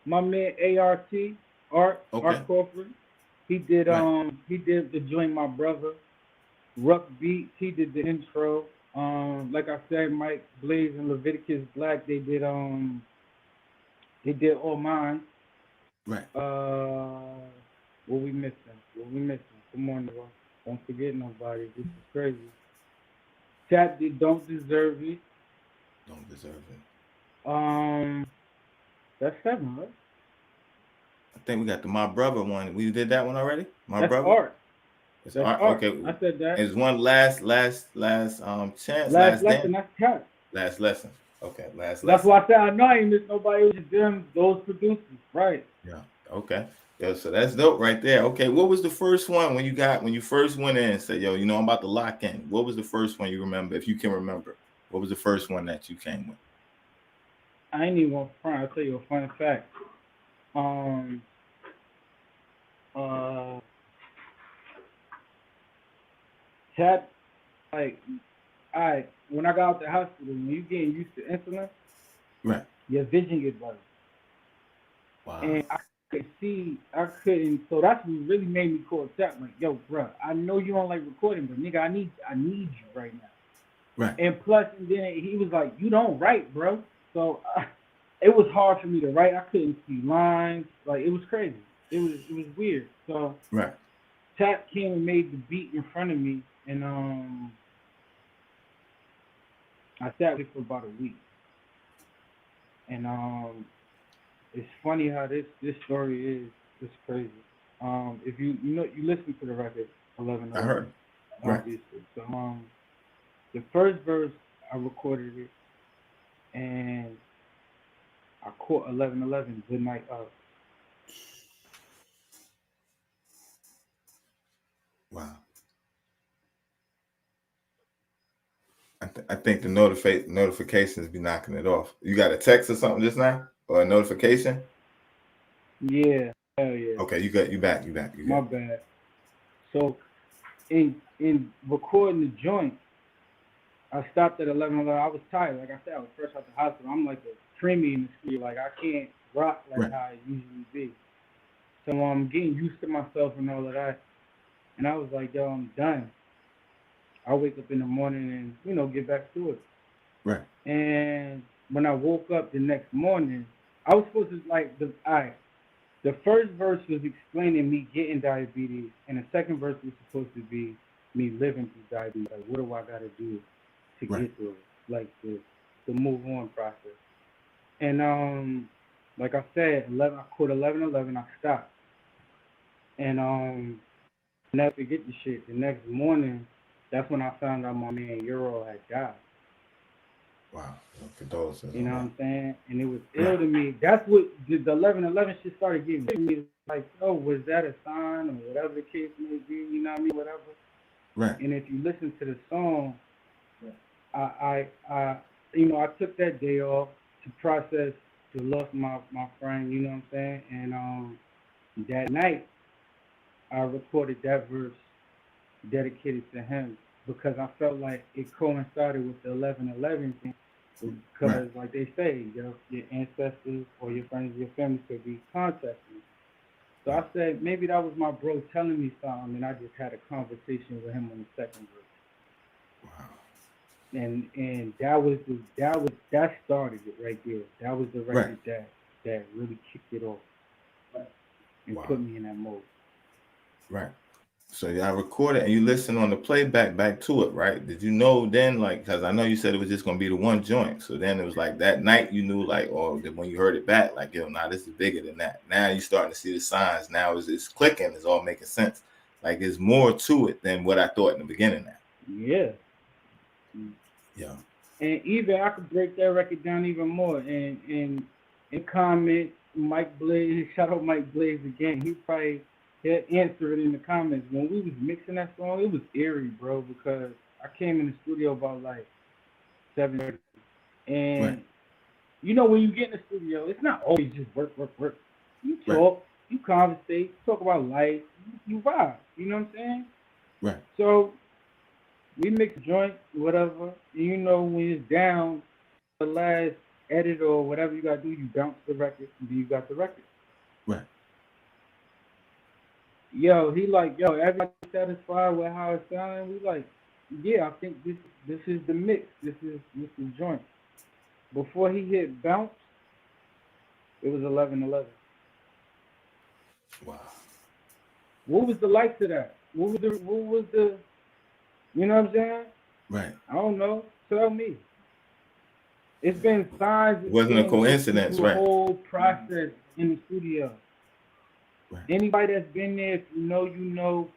my man Art Crawford. He did the joint My Brother. Ruck Beats, he did the intro. Like I said, Mike Blaze and Leviticus Black, they did All Mine. Right. What we missing? Come on, bro. Don't forget nobody. This is crazy. Tap did Don't Deserve It. Don't Deserve It. That's 7, right? I think we got the My Brother one. We did that one already? That's Brother? Art. It's That's Art. Art. Okay. I said that. It's one last chance. Last lesson. That's Tap. Last lesson. Okay, last That's lesson. why I said I know I ain't missed nobody. It was just them, those producers, right? Yeah. Okay. Yeah, so that's dope right there. Okay, what was the first one when you first went in and said, yo, I'm about to lock in? What was the first one you remember, if you can remember? What was the first one that you came with? I ain't even gonna front. I'll tell you a fun fact. Um, uh, Tap, like, when I got out the hospital, when you getting used to insulin, Right. your vision get better. Wow. And I couldn't, so that's what really made me call Tap, like, yo, bro, I know you don't like recording, but nigga, I need you right now. Right. And plus, and then he was like, you don't write, bro. So it was hard for me to write. I couldn't see lines. Like, it was crazy. It was weird. So Right. Tap came and made the beat in front of me, and I sat with it for about a week. And it's funny how this story is. It's crazy. If you listen to the record 11, I heard. Right. obviously. So the first verse I recorded it, and I caught 11:11 Good Night Out. Wow. I think the notifications be knocking it off. You got a text or something just now, or a notification? Yeah, hell yeah. Okay, you back. My bad. So in recording the joint, I stopped at 11:11. I was tired. Like I said, I was fresh out the hospital. I'm like a preemie in the studio. Like I can't rock like Right. how I usually be. So I'm getting used to myself and all of that. And I was like, yo, I'm done. I'll wake up in the morning and, get back to it. Right. And when I woke up the next morning, I was supposed to, like, the first verse was explaining me getting diabetes, and the second verse was supposed to be me living through diabetes. Like, what do I got to do to Right. get through it? Like, the move on process. And, like I said, I caught 11:11, I stopped. And, never forget the shit. The next morning, that's when I found out my man Niro had died. Wow. Condolences. You know what I'm saying? And it was Right. ill to me. That's what the 11:11 shit started getting to me. Like, oh, was that a sign or whatever the case may be? You know what I mean? Whatever. Right. And if you listen to the song, I took that day off to process the loss of my friend. You know what I'm saying? And that night, I recorded that verse dedicated to him because I felt like it coincided with the 11:11 thing. Because, like they say, your ancestors or your friends, your family could be contacting. So I said maybe that was my bro telling me something, and I just had a conversation with him on the second verse. Wow. And that started it right there. That was the record that really kicked it off and put me in that mode. Right. So y'all recorded and you listened on the playback back to it, right? Did you know then, like, because I know you said it was just gonna be the one joint. So then it was like that night you knew, like, or when you heard it back, like, yo, nah, this is bigger than that. Now you starting to see the signs. Now it's clicking. It's all making sense. Like, there's more to it than what I thought in the beginning. Now. Yeah. Yeah. And even I could break that record down even more. And in comment, Mike Blaze, shout out Mike Blaze again. He'll answer it in the comments. When we was mixing that song, it was eerie, bro, because I came in the studio about like 7:30. And when you get in the studio, it's not always just work. You talk, you conversate, talk about life, you vibe. You know what I'm saying? Right. So we mix a joint, whatever. And when it's down, the last edit or whatever you gotta do, you bounce the record, and then you got the record. Right. Yo, he like, yo, everybody satisfied with how it sounded? We like, yeah, I think this is the mix. This is joint. Before he hit bounce, it was 11:11. Wow. What was the light to that? What was the you know what I'm saying? Right. I don't know. Tell me. It's been signs. It wasn't a coincidence, right? The whole process in the studio. Right. Anybody that's been there, if you know.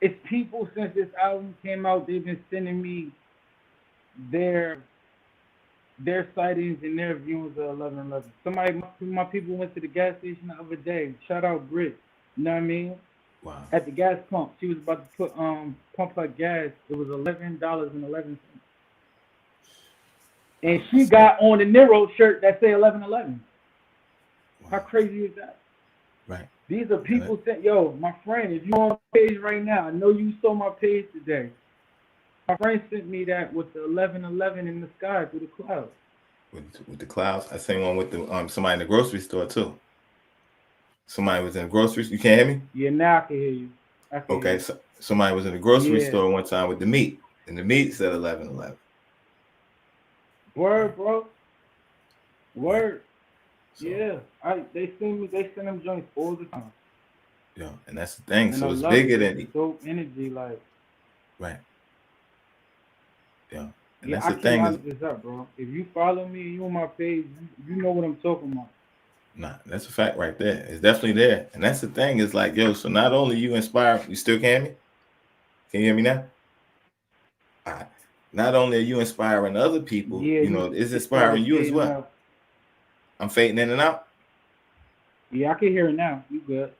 It's people since this album came out, they've been sending me their their sightings and their viewings of 11/11. Somebody, my people went to the gas station the other day. Shout out Brit. You know what I mean? Wow. At the gas pump, she was about to pump her gas. It was $11.11, and she got on the Niro shirt that say 11/11. Wow. How crazy is that? Right. These are people saying, "Yo, my friend, if you on my page right now, I know you saw my page today. My friend sent me that with the 11/11 in the sky through the clouds." With the clouds, I seen one with the somebody in the grocery store too. Somebody was in the grocery. You can't hear me? Yeah, now I can hear you. Okay, so somebody was in the grocery Yeah. store one time with the meat, and the meat said 11/11. Word, bro. Word. So, Yeah. They send me. They send them joints all the time. yeah, and that's the thing. And So I it's love bigger it. than It's dope energy, like. right. Yeah, and Yeah, that's I the can't thing lie is this up, bro. If you follow me, you on my page, you know what I'm talking about. nah, that's a fact right there. It's definitely there, and that's the thing is like yo. So not only you inspire, you still can hear me? Can you hear me now? All right. Not only are you inspiring other people, Yeah, you you know, it's it started inspiring you as fading well. out. I'm fading in and out. Yeah, I can hear it now. You good?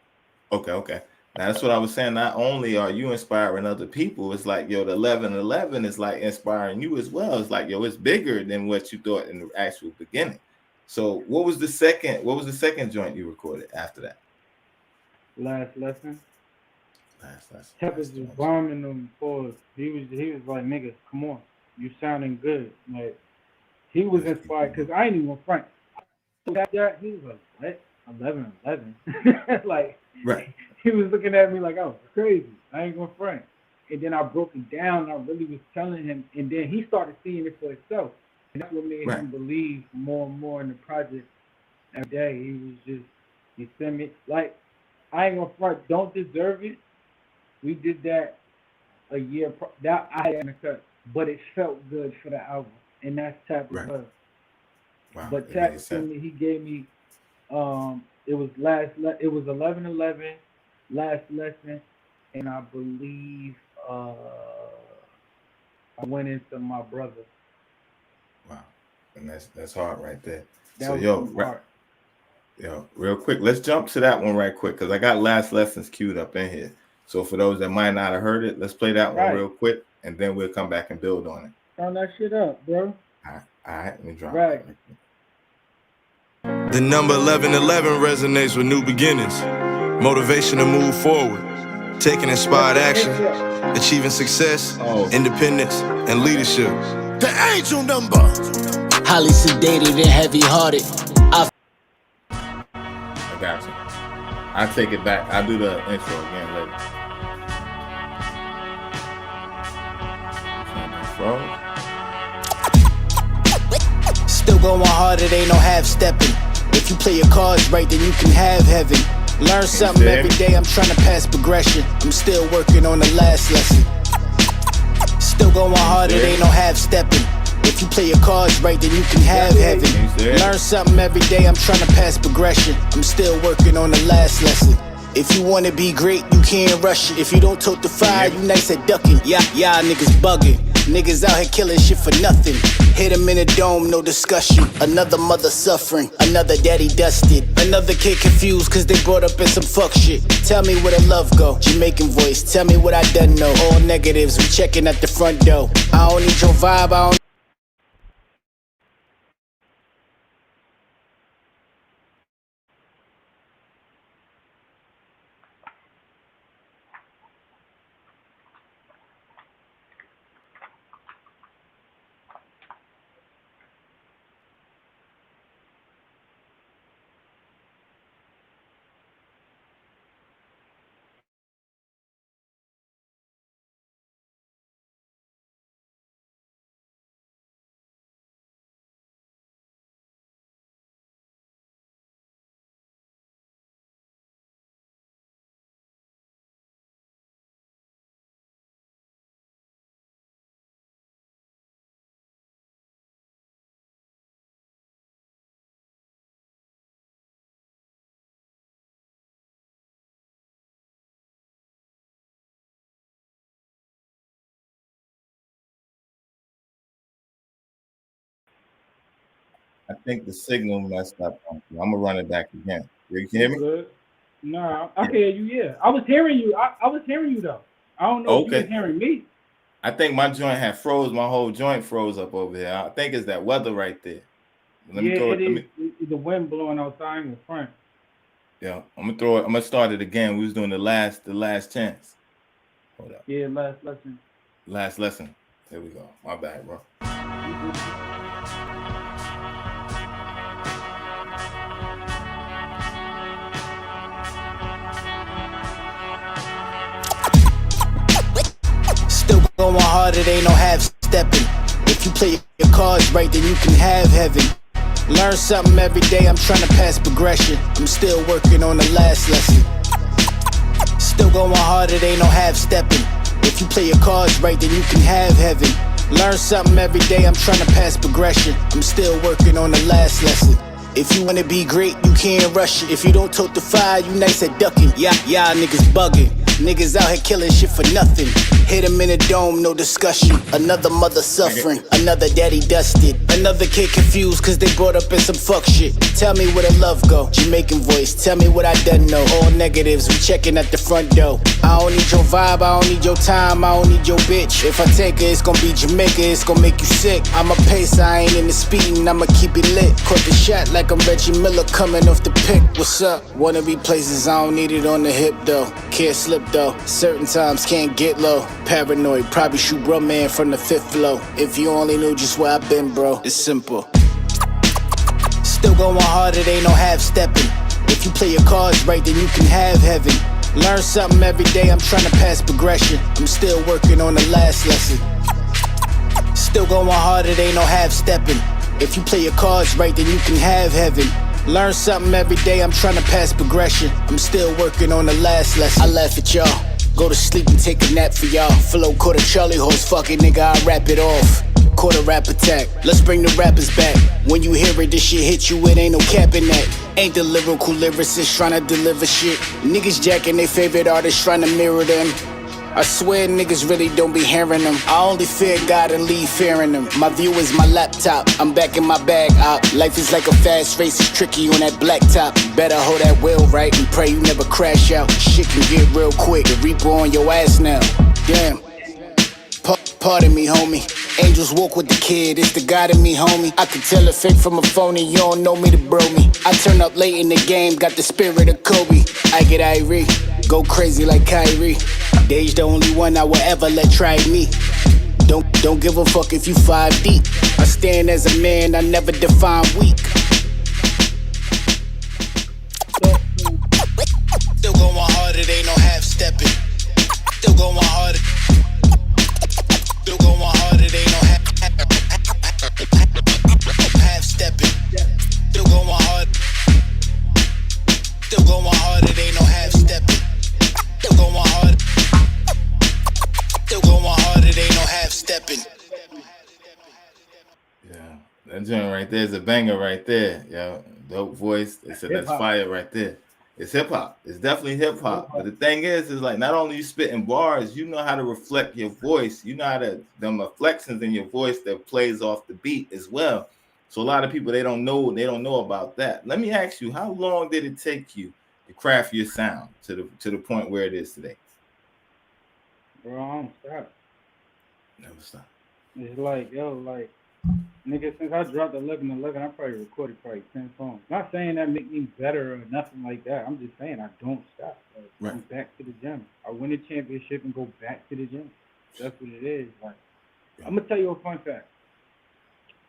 Okay. Now that's what I was saying. Not only are you inspiring other people, it's like yo, the 11/11 is like inspiring you as well. It's like yo, it's bigger than what you thought in the actual beginning. So what was the second? What was the second joint you recorded after that? Last lesson. Last Peppers was joint. bombing them for. He was like, nigga, come on, you sounding good. Like he was Let's keep inspired it because going. I ain't even front. That he was like, what? 11/11. Like Right. he was looking at me like I was crazy. I ain't gonna front. And then I broke it down. I really was telling him, and then he started seeing it for himself. And that's what made Right. him believe more and more in the project every day. He sent me like I ain't gonna front. Don't deserve it. We did that a year. That I had in the cut, but it felt good for the album, and that's Tap as Right. well. Wow. But It Tap made sense. sent me. He gave me. It was It was 11/11, last lesson, and I believe I went into my brother. Wow. And that's hard right there. That So was yo, too hard. yo, real quick, let's jump to that one right quick because I got last lessons queued up in here. So for those that might not have heard it, let's play that one Right. real quick, and then we'll come back and build on it. Turn that shit up, bro. All right, let me drop Right. it. The number 1111 resonates with new beginnings, motivation to move forward, taking inspired action, achieving success, independence, and leadership. The angel number. Highly sedated and heavy-hearted. I got you. I'll take it back. I'll do the intro again later. Still going hard, it ain't no half-stepping. If you play your cards right, then you can have heaven. Learn something every day, I'm trying to pass progression. I'm still working on the last lesson. Still going hard, it ain't no half-stepping. If you play your cards right, then you can have heaven. Learn something every day, I'm trying to pass progression. I'm still working on the last lesson. If you wanna be great, you can't rush it. If you don't tote the fire, you nice at ducking. Y'all niggas bugging. Niggas out here killing shit for nothing. Hit him in the dome, no discussion. Another mother suffering, another daddy dusted. Another kid confused cause they brought up in some fuck shit. Tell me where the love go, Jamaican voice. Tell me what I done know. All negatives, we checking at the front door. I don't need your vibe, I don't I think the signal messed up. I'm gonna run it back again. You can hear You me? good? Nah, I Yeah. can hear you. Yeah, I was hearing you. I was hearing you though. I don't know if you was Okay. hearing me. I think my joint had froze. My whole joint froze up over here. I think it's that weather right there. Let me Yeah, throw it it. Let is. me. The wind blowing outside in the front. Yeah. I'm gonna throw it. I'm gonna start it again. We was doing the last chance. Hold up. Yeah, last lesson. Last lesson. There we go. My bad, bro. You good? Still going hard, it ain't no half stepping. If you play your cards right, then you can have heaven. Learn something every day, I'm trying to pass progression. I'm still working on the last lesson. Still going hard, it ain't no half stepping. If you play your cards right, then you can have heaven. Learn something every day, I'm trying to pass progression. I'm still working on the last lesson. If you wanna be great, you can't rush it. If you don't tote the fire, you nice at ducking. Y'all niggas bugging. Niggas out here killing shit for nothing. Hit him in the dome, no discussion. Another mother suffering, another daddy dusted. Another kid confused cause they brought up in some fuck shit. Tell me where the love go, Jamaican voice, tell me what I done know. All negatives, we checking at the front door. I don't need your vibe, I don't need your time, I don't need your bitch. If I take her, it's gonna be Jamaica, it's gonna make you sick. I'm a pace, I ain't in the speeding, I'ma keep it lit. Caught the shot like I'm Reggie Miller coming off the pick. What's up? Wanna be places, I don't need it on the hip though. Can't slip though, certain times can't get low. Paranoid, probably shoot bro man from the 5th floor. If you only knew just where I've been, bro, it's simple. Still going hard, it ain't no half stepping. If you play your cards right, then you can have heaven. Learn something every day, I'm trying to pass progression. I'm still working on the last lesson. Still going hard, it ain't no half stepping. If you play your cards right, then you can have heaven. Learn something every day, I'm trying to pass progression. I'm still working on the last lesson. I laugh at y'all, go to sleep and take a nap for y'all. Flow quarter Charlie horse, fuck it nigga, I rap it off. Quarter rap attack, let's bring the rappers back. When you hear it, this shit hit you, it ain't no capping that. Ain't the lyrical lyricist trying to deliver shit. Niggas jacking their favorite artists trying to mirror them. I swear niggas really don't be hearing them. I only fear God and leave fearing them. My view is my laptop, I'm back in my bag op. Life is like a fast race, it's tricky on that black top. Better hold that wheel right and pray you never crash out. Shit can get real quick, the reaper on your ass now. Damn. Pardon me, homie. Angels walk with the kid, it's the God in me, homie. I can tell a fake from a phony, you don't know me to bro me. I turn up late in the game, got the spirit of Kobe. I get Irie, go crazy like Kyrie. Dage the only one I will ever let try me. Don't give a fuck if you 5 deep. I stand as a man, I never define weak. Still going hard, it ain't no half stepping. Still going hard. Still going hard, it ain't no half stepping. Still going hard. Still going hard, it ain't no half stepping. Still going hard. Still going hard, it ain't no half stepping. Yeah, that joint right there is a banger right there. Yeah, dope voice. They said that's fire right there. It's hip hop. It's definitely hip hop. But the thing is like not only you spitting bars, you know how to reflect your voice. You know how to them reflections in your voice that plays off the beat as well. So a lot of people they don't know about that. Let me ask you, how long did it take you to craft your sound to the point where it is today? Bro, I don't stop. Never stop. It's like, like, nigga, since I dropped 11, I probably recorded 10 songs. Not saying that make me better or nothing like that. I'm just saying I don't stop. Like, right. I'm back to the gym. I win a championship and go back to the gym. That's what it is. Like, yeah. I'm gonna tell you a fun fact.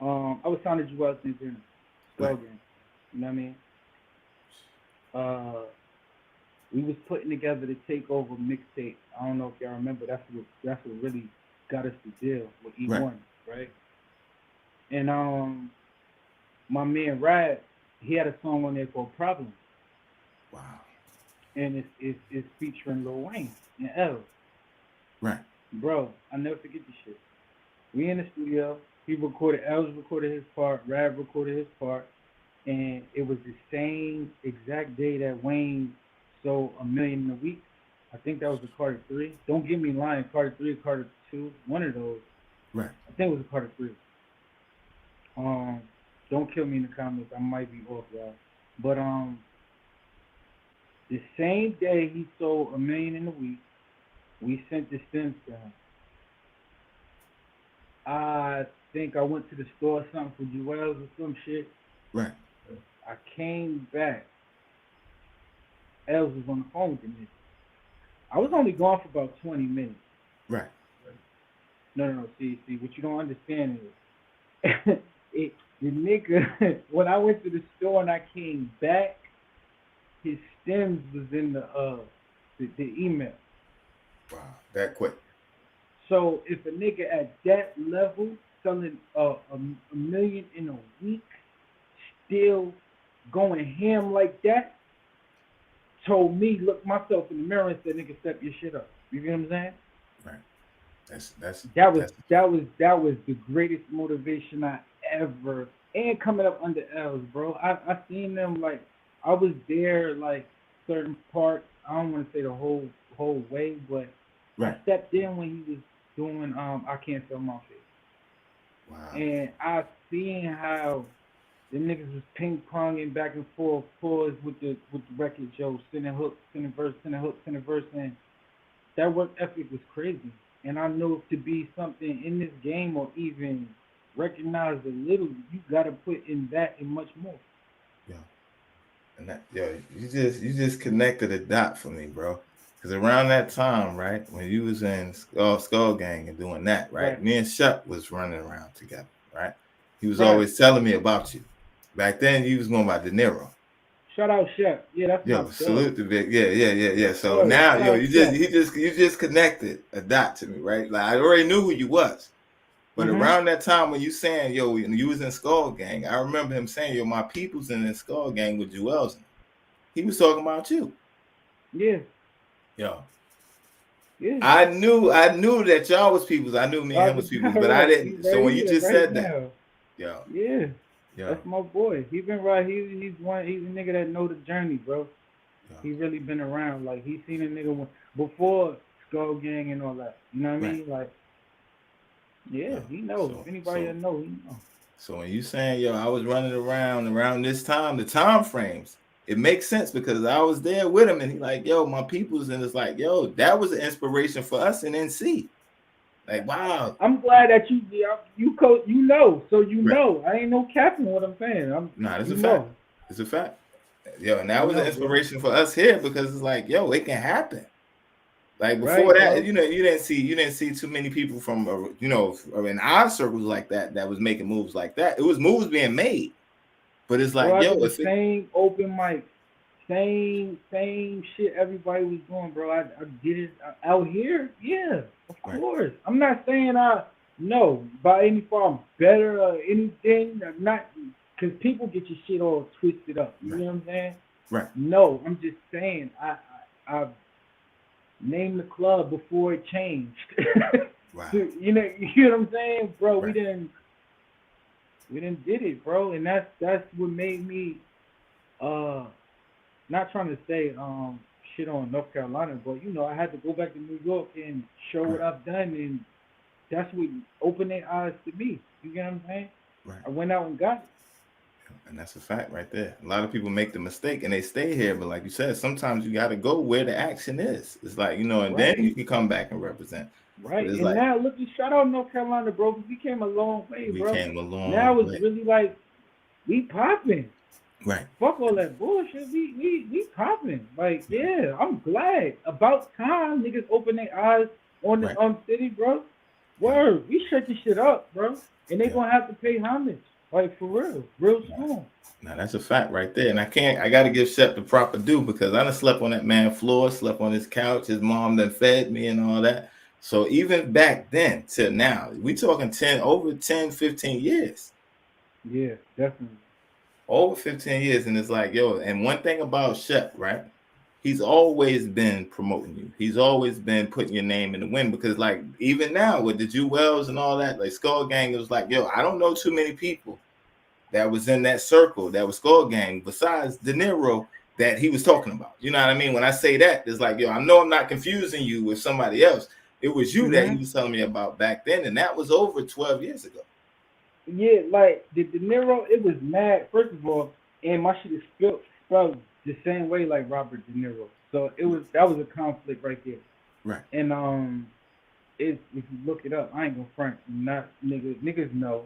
I was signed to Joel St. Jr. Slogan. Right. You know what I mean? We was putting together the Takeover mixtape. I don't know if y'all remember. That's what really got us the deal with E1, right? And my man Rad, he had a song on there called Problem. Wow. And it's featuring Lil Wayne and L. Right. Bro, I'll never forget this shit. We in the studio. He recorded, L's recorded his part, Rad recorded his part, and it was the same exact day that Wayne sold 1 million a week. I think that was the Carter 3. Don't get me lying, Carter 3 or Carter 2, one of those. Right. I think it was a Carter 3. Don't kill me in the comments. I might be off, y'all. But the same day he sold $1 million in a week, we sent the stems to him. I think I went to the store or something for Jewels or some shit. Right. I came back. Els was on the phone with me. I was only gone for about 20 minutes. Right. No. See, what you don't understand is the nigga, when I went to the store and I came back, his stems was in the email. Wow, that quick. So if a nigga at that level selling $1 million in a week, still going ham like that, told me, look myself in the mirror and said, nigga, step your shit up. You get what I'm saying? Right. That was the greatest motivation I ever, and coming up under Els, bro. I seen them, like, I was there, like, certain parts. I don't want to say the whole way, but right. I stepped in when he was doing I Can't Feel My Face. Wow. And I seen how the niggas was ping ponging back and forth, pause with the record, Joe, sending hooks, sending verse, and that work ethic was crazy. And I know to be something in this game or even recognized a little, you gotta put in that and much more. Yeah. And that, you just connected a dot for me, bro. Because around that time, right, when you was in Skull Gang and doing that, right, me and Shep was running around together, right? He was always telling me about you. Back then, you was going by De Niro. Shout out Shep. Yeah, that's my salute the big. Yeah. So now, you just connected a dot to me, right? Like I already knew who you was. But around that time when you saying, you was in Skull Gang, I remember him saying, my people's in the Skull Gang with Jewels. He was talking about you. Yeah. Yo. Yeah. I knew that y'all was people's. I knew me and him was people's, but I didn't. So when you just said that, yeah. That's my boy. He been right. He's a nigga that know the journey, bro. Yeah. He really been around. Like he seen a nigga before Skull Gang and all that. You know what I mean? Like, he knows. So, anybody that know, he know. So when you saying, I was running around this time, the time frames, it makes sense because I was there with him and he like, my people's, and it's like, that was an inspiration for us in NC. Like, wow. I'm glad that you know, so you know. I ain't no capping what I'm saying. It's a fact. It's a fact. And that was an inspiration for us here because it's like, it can happen. Like before that, you didn't see too many people from in our circles like that was making moves like that. It was moves being made, but it's like, the same open mic, same shit everybody was doing, bro. I did it out here, of course. I'm not saying I know by any form better or anything. I'm not, because people get your shit all twisted up. You know what I'm saying? Right. No, I'm just saying I named the club before it changed. Wow. You know what I'm saying, bro? Right. We didn't did it, bro, and that's what made me not trying to say shit on North Carolina, but I had to go back to New York and show what I've done, and that's what opened their eyes to me. You get what I'm saying? Right. I went out and got it. And that's a fact right there. A lot of people make the mistake and they stay here, but like you said, sometimes you got to go where the action is. It's like, and then you can come back and represent. Right. And now, look, shout out North Carolina, bro. We came a long way, bro. We came a long way. Now it's really like, we popping. Right. Fuck all that bullshit. We popping. Like, I'm glad. About time niggas open their eyes on the city, bro. Word. We shut this shit up, bro. And they gonna have to pay homage. Like, for real soon. Now that's a fact right there. And I got to give Shep the proper due because I done slept on that man's floor, slept on his couch. His mom done fed me and all that. So even back then to now, we talking over 10, 15 years. Yeah, definitely. Over 15 years. And it's like, and one thing about Shep, right? He's always been promoting you. He's always been putting your name in the wind because like even now with the Jewels and all that, like Skull Gang, it was like, I don't know too many people that was in that circle that was Skull Gang besides De Niro that he was talking about. You know what I mean? When I say that, it's like, I know I'm not confusing you with somebody else. It was you that he was telling me about back then, and that was over 12 years ago. Yeah, like the Niro, it was mad. First of all, and my shit is spelled the same way like Robert De Niro. So that was a conflict right there. Right. And if you look it up, I ain't gonna front. Not niggas know.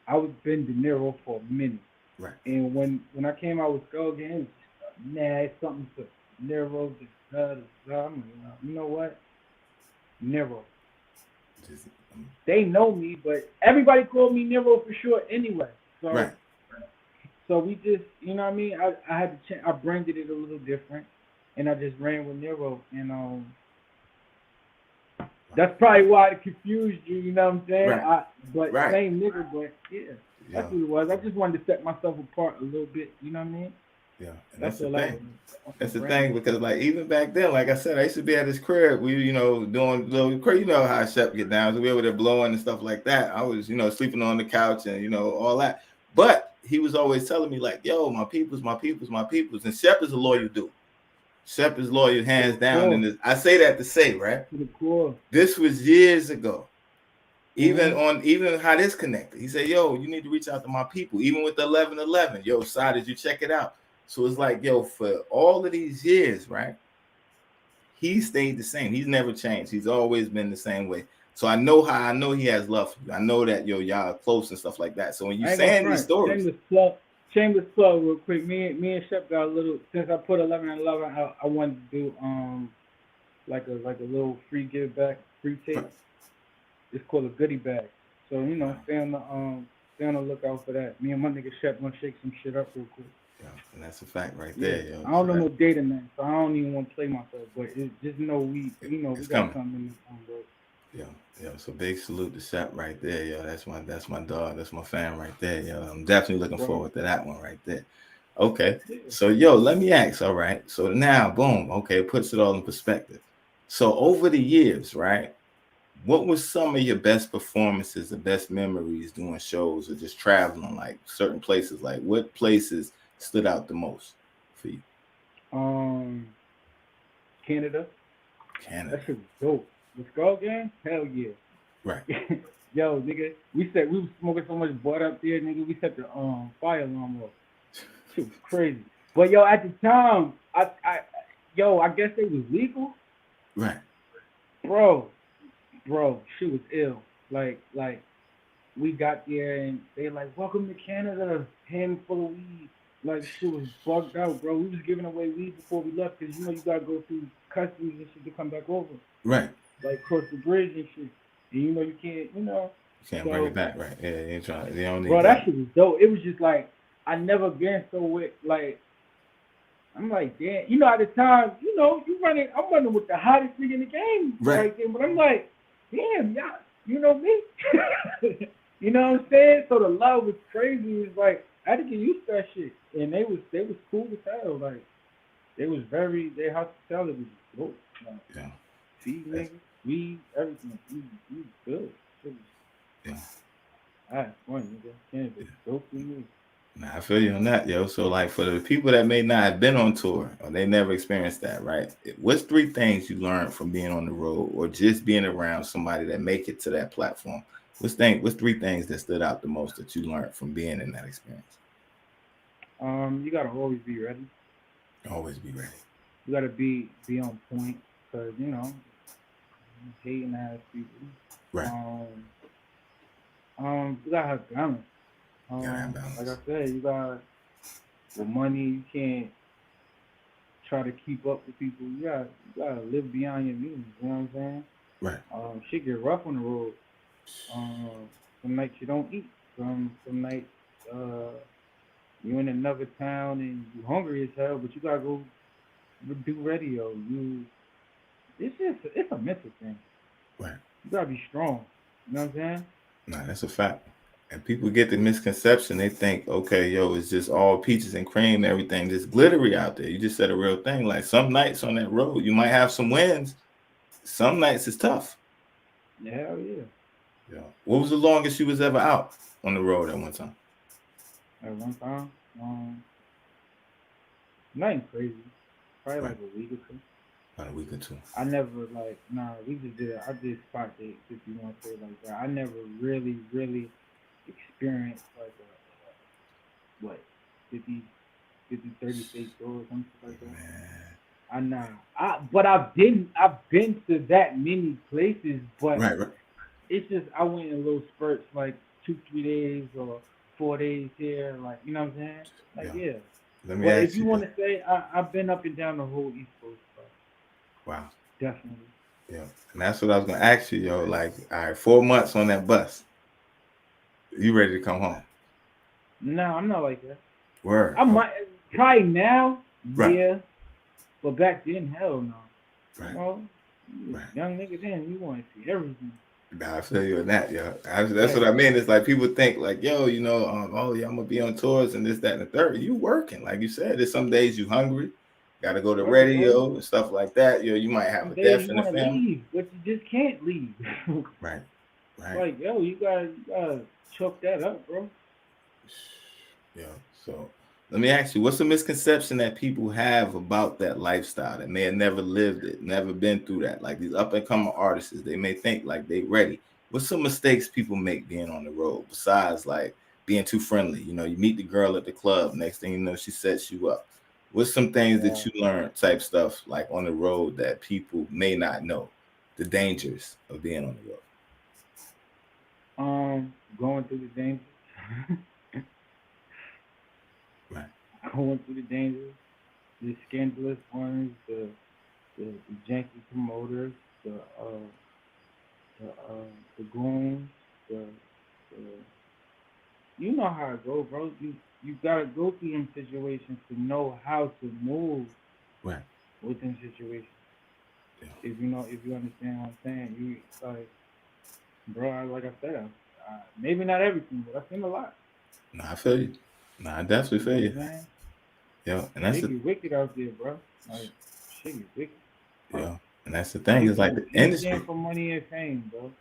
I was been De Niro for a minute. Right. And when I came out with Skull Gang, it was just, nah, it's something to Niro. I'm like, you know what? Niro. Just, They know me, but everybody called me Niro for short anyway. So, right. So we just, you know what I mean? I had to change. I branded it a little different, and I just ran with Niro, and that's probably why it confused you. You know what I'm saying? Right. But right. Same nigga, but yeah, that's what it was. I just wanted to set myself apart a little bit. You know what I mean? Yeah, and that's the thing. That's the brand. thing, because like even back then, like I said, I used to be at his crib. We, doing little, you know how Shep get down. So we over there blowing and stuff like that. I was, sleeping on the couch and all that. But he was always telling me like, "Yo, my peoples, my peoples, my peoples." And Shep is a loyal dude. Shep is loyal, hands down. And I say that to say, right? This was years ago. Even how this connected. He said, "Yo, you need to reach out to my people." Even with the 1111, yo, Si, did you check it out? So it's like, yo, for all of these years, right? He stayed the same. He's never changed. He's always been the same way. So I know he has love for you. I know that y'all are close and stuff like that. So when you saying these stories, shameless plug real quick. Me and Shep got a little, since I put 1111 I wanted to do like a little free give back, free tape. It's called a goodie bag. So stay on the lookout for that. Me and my nigga Shep gonna shake some shit up real quick. Yeah, and that's a fact right there. Yo. I don't know no data, man, so I don't even want to play myself. But just know we got something in this bro. Yeah. So big salute to Shep right there, yo. That's my dog. That's my fan right there, yo. I'm definitely looking forward to that one right there. Okay. So yo, let me ask. All right. So now, boom. Okay, puts it all in perspective. So over the years, right? What was some of your best performances, the best memories doing shows or just traveling, like certain places? Like what places stood out the most for you? Canada. That shit was dope. The Skull Gang? Hell yeah. Right. Yo, nigga, we was smoking so much bud up there, nigga. We set the fire alarm off. Shit was crazy. But yo, at the time, I guess they was legal. Right. Bro, she was ill. Like we got there and they like, welcome to Canada, handful of weed. Like shit was bugged out, bro. We was giving away weed before we left because you gotta go through customs and shit to come back over. Right. Like cross the bridge and shit. And you can't, You can't bring it back, right? Yeah, you ain't trying. They don't need bro, that shit was dope. It was just like I never been so with like. I'm like, damn, at the time, I'm running with the hottest nigga in the game right there. But I'm like, damn, y'all, you know me? You know what I'm saying? So the love was crazy. It was like, I had to get used to that shit. And they was cool as hell. Like, their hospitality was dope. Like, feed niggas, weed, everything. We was good. Yeah. I had fun, nigga. Canada was dope for you. Nah, I feel you on that, yo. So, like, for the people that may not have been on tour or they never experienced that, right? What's 3 things you learned from being on the road or just being around somebody that make it to that platform? What's 3 things that stood out the most that you learned from being in that experience? You gotta always be ready. Always be ready. You gotta be on point, because hating ass people. Right. You gotta have balance. Like I said, you got the money. You can't try to keep up with people. You gotta live beyond your means. You know what I'm saying? Right. Shit get rough on the road. Some nights you don't eat. Some nights you in another town and you hungry as hell, but you gotta go do radio. It's a mental thing. Right. You gotta be strong. You know what I'm saying? Nah, that's a fact. And people get the misconception. They think, okay, yo, it's just all peaches and cream, everything just glittery out there. You just said a real thing. Like some nights on that road, you might have some wins. Some nights it's tough. Hell yeah. Yeah. What was the longest you was ever out on the road at one time? At one time? Nothing crazy. Probably like a week or two. About a week or two. I never we just did I did spot dates, if you want to say it like that. I never really experience like what 50, 30 state stores, something like that. Man. But I've been to that many places, but Right. it's just I went in little spurts, like 2-3 days or 4 days here, like you know what I'm saying? Like yeah. Let me But ask if you want to say, I've been up and down the whole East Coast. So. Wow. Definitely. Yeah, and that's what I was gonna ask you, yo. Like, all right, 4 months on that bus. You ready to come home? No, I'm not like that. Word. I might probably now, Right. yeah, but back then, hell no. Right. You know, Right. young nigga then, you want to see everything. Nah, I feel you on that, yo. That's what I mean. It's like people think, like, yo, you know, oh yeah, I'm gonna be on tours and this, that, and the third. You working, like you said. There's some days you hungry, got to go to radio and stuff like that. Yo, you might have Some a days death you in the want to family. leave, but you just can't leave. Right. Like yo, you gotta chalk that up, bro. Yeah. So let me ask you, what's a misconception that people have about that lifestyle that may have never lived it, never been through that? Like these up and coming artists, they may think like they ready. What's some mistakes people make being on the road besides like being too friendly? You know, you meet the girl at the club, next thing you know, she sets you up. What's some things that you learned type stuff like on the road that people may not know? The dangers of being on the road. Going through the dangers. Right. Going through the dangers, the scandalous ones, the janky promoters, the goons, the you know how it go, bro. You gotta go through them situations to know how to move within situations. Yeah. If you understand what I'm saying, you like, bro. Like I said, maybe not everything, but I've seen a lot. No, I feel you. No, I definitely feel you. Man. Yeah, and that's shit get wicked out there, bro. Like shit get wicked. Yeah, and that's the thing. It's like the industry for money and fame, bro.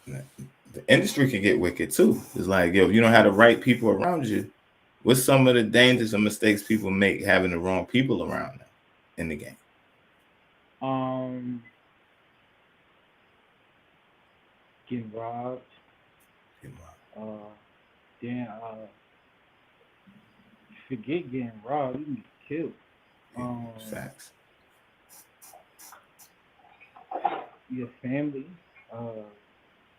The industry can get wicked too. It's like, yo, if you don't have the right people around you, what's some of the dangers and mistakes people make having the wrong people around them in the game? Getting robbed. Then forget getting robbed, you can get killed. Facts. Your family.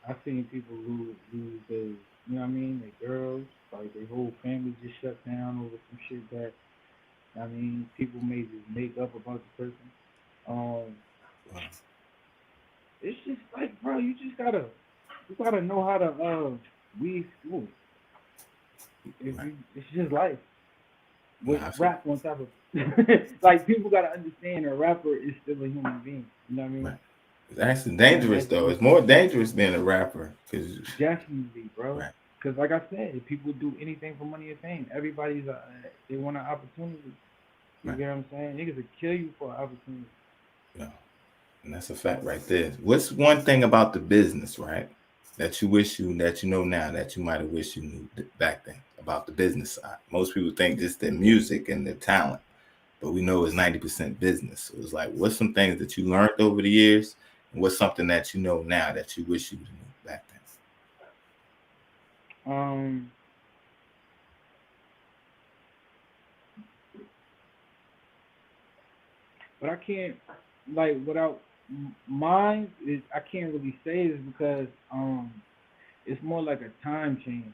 I've seen people who lose their, you know what I mean, their girls, like their whole family just shut down over some shit that, I mean, people may just make up about the person. It's just like, bro, you gotta know how to weed school. It's just life. With rap on top of like people gotta understand a rapper is still a human being. You know what I mean? Right. It's actually dangerous though. It's more dangerous being a rapper. Definitely, bro. Because like I said, people do anything for money and fame. Everybody's they want an opportunity. You get what I'm saying? Niggas will kill you for an opportunity. Yeah. And that's a fact right there. What's one thing about the business, right? That you wish that you know now that you might have wished you knew back then about the business side. Most people think just their music and their talent, but we know it's 90% business. So it's like, what's some things that you learned over the years, and what's something that you know now that you wish you knew back then? But I can't, like, without mine, I can't really say is because it's more like a time change.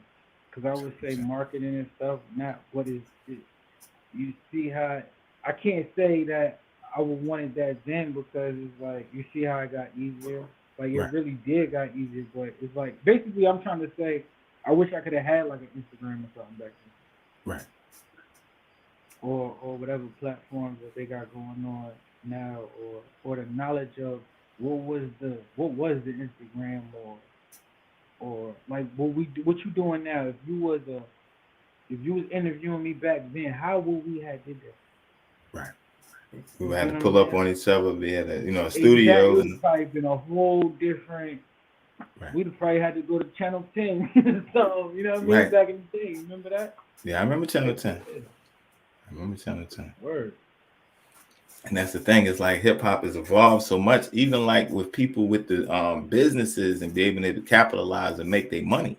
Because I would say marketing and stuff, not what is it. You see how I can't say that I would wanted that then because it's like you see how it got easier. Like it really did got easier, but it's like basically I'm trying to say I wish I could have had like an Instagram or something back then. Right. Or whatever platforms that they got going on now, or the knowledge of what was the Instagram or like what you doing now. If you was interviewing me back then, how would we have did that? Right. We had to pull up on each other. We had a studio. Exactly. It would probably been a whole different. Right. We'd probably had to go to Channel 10. So you know what I mean? Back in the day, you remember that? Yeah, I remember Channel 10. I remember Channel 10. Word. And that's the thing, is like hip hop has evolved so much, even like with people with the businesses and being able to capitalize and make their money.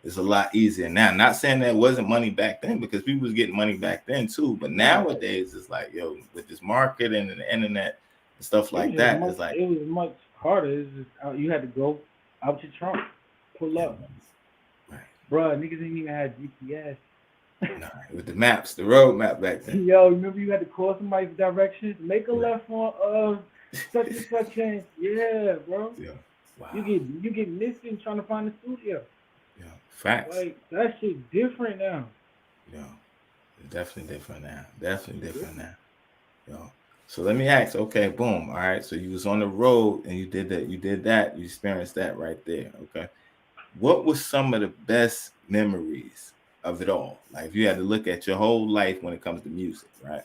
it's a lot easier now. Not saying that wasn't money back then, because people was getting money back then too. But nowadays, it's like, yo, with this marketing and the internet and stuff like that, it's like it was much harder. It's just you had to go out your trunk, pull up, right. Bruh, niggas didn't even have GPS. Nah, with the maps, the road map back then. Yo, remember you had to call somebody's directions, make a left on such and such and yeah, bro. Yeah. Wow. You get missing trying to find the studio. Yeah, facts. Like that shit different now. Yeah, it's definitely different now. Yo. So let me ask, okay, boom. All right. So you was on the road and you did that, you experienced that right there. Okay. What was some of the best memories of it all? Like if you had to look at your whole life when it comes to music, right?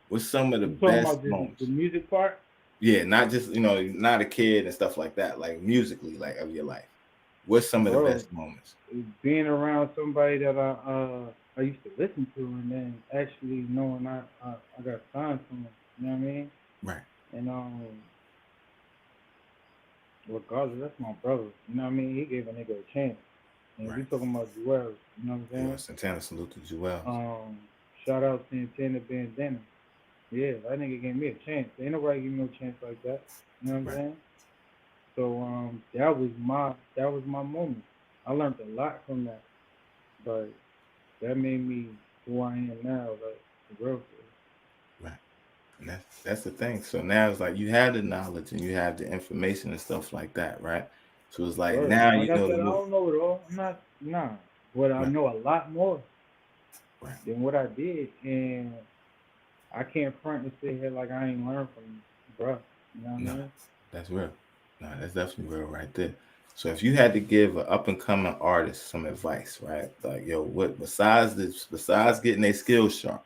What's some of the best moments? The music part? Yeah, not just, not a kid and stuff like that, like musically, like of your life. What's some of the best moments? Being around somebody that I used to listen to, and then actually knowing I got signed from them. You know what I mean? Right. And regardless, that's my brother. You know what I mean? He gave a nigga a chance. And we talking about Joel. You know what I'm saying? Yeah, Santana, salute to Joel. Shout out Santana Bandana. Yeah, that nigga gave me a chance. Ain't nobody give me no chance like that. You know what I'm saying? So that was my moment. I learned a lot from that, but that made me who I am now, like the real thing. Right, and that's the thing. So now it's like you have the knowledge and you have the information and stuff like that, right? So it's like now like you know. I don't know it all. I'm not, but I know a lot more than what I did, and I can't front and sit here like I ain't learned from you, bro. You know what I mean? That's real. No, that's definitely real right there. So if you had to give an up and coming artist some advice, right? Like, yo, what besides getting their skills sharp,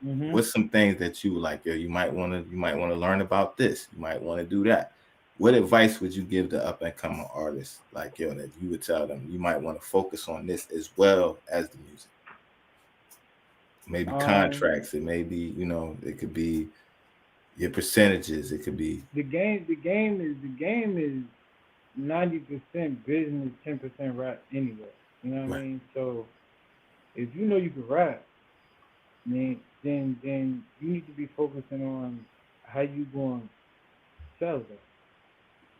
what's some things that you like, yo, you might want to learn about this, you might want to do that. What advice would you give the up and coming artist, like, yo, that you would tell them you might want to focus on this as well as the music? Maybe contracts, it may be, it could be your percentages, it could be the game is 90% business, 10% rap anyway. You know what I mean? So if you know you can rap, then you need to be focusing on how you going to sell that.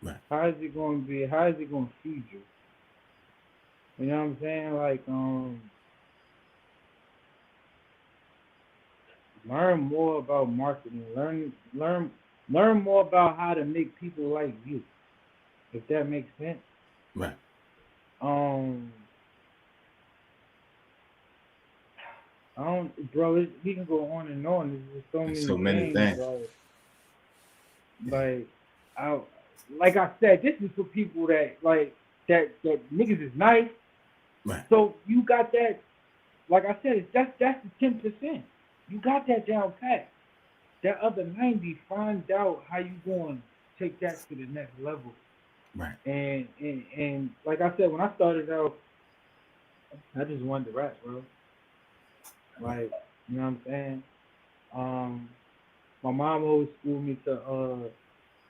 Right. How is it going to feed you? You know what I'm saying? Like learn more about marketing. Learn more about how to make people like you. If that makes sense. Right. Bro, we can go on and on. There's so many things. Bro. Like I said, this is for people that that niggas is nice. Right. So you got that. Like I said, that's the 10%. You got that down pat. That other 90, find out how you going to take that to the next level. Right. And like I said, when I started out, I just wanted to rap, bro. Like, you know what I'm saying? My mom always schooled me to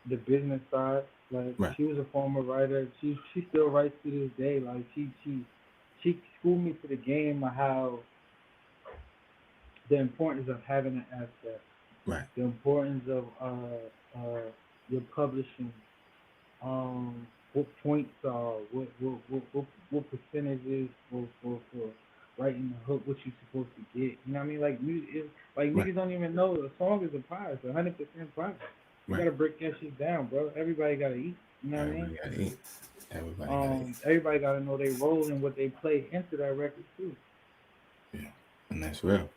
the business side. Like she was a former writer. She still writes to this day. Like she schooled me to the game of how the importance of having an asset. Right. The importance of your publishing. What points are, what percentages for writing the hook, what you're supposed to get. You know what I mean? Like music, niggas don't even know a song is a pie. It's 100% pie. You gotta break that shit down, bro. Everybody gotta eat. You know what I mean? Gotta eat. Everybody gotta eat. Everybody gotta know their role and what they play into that record too. Yeah, and that's real.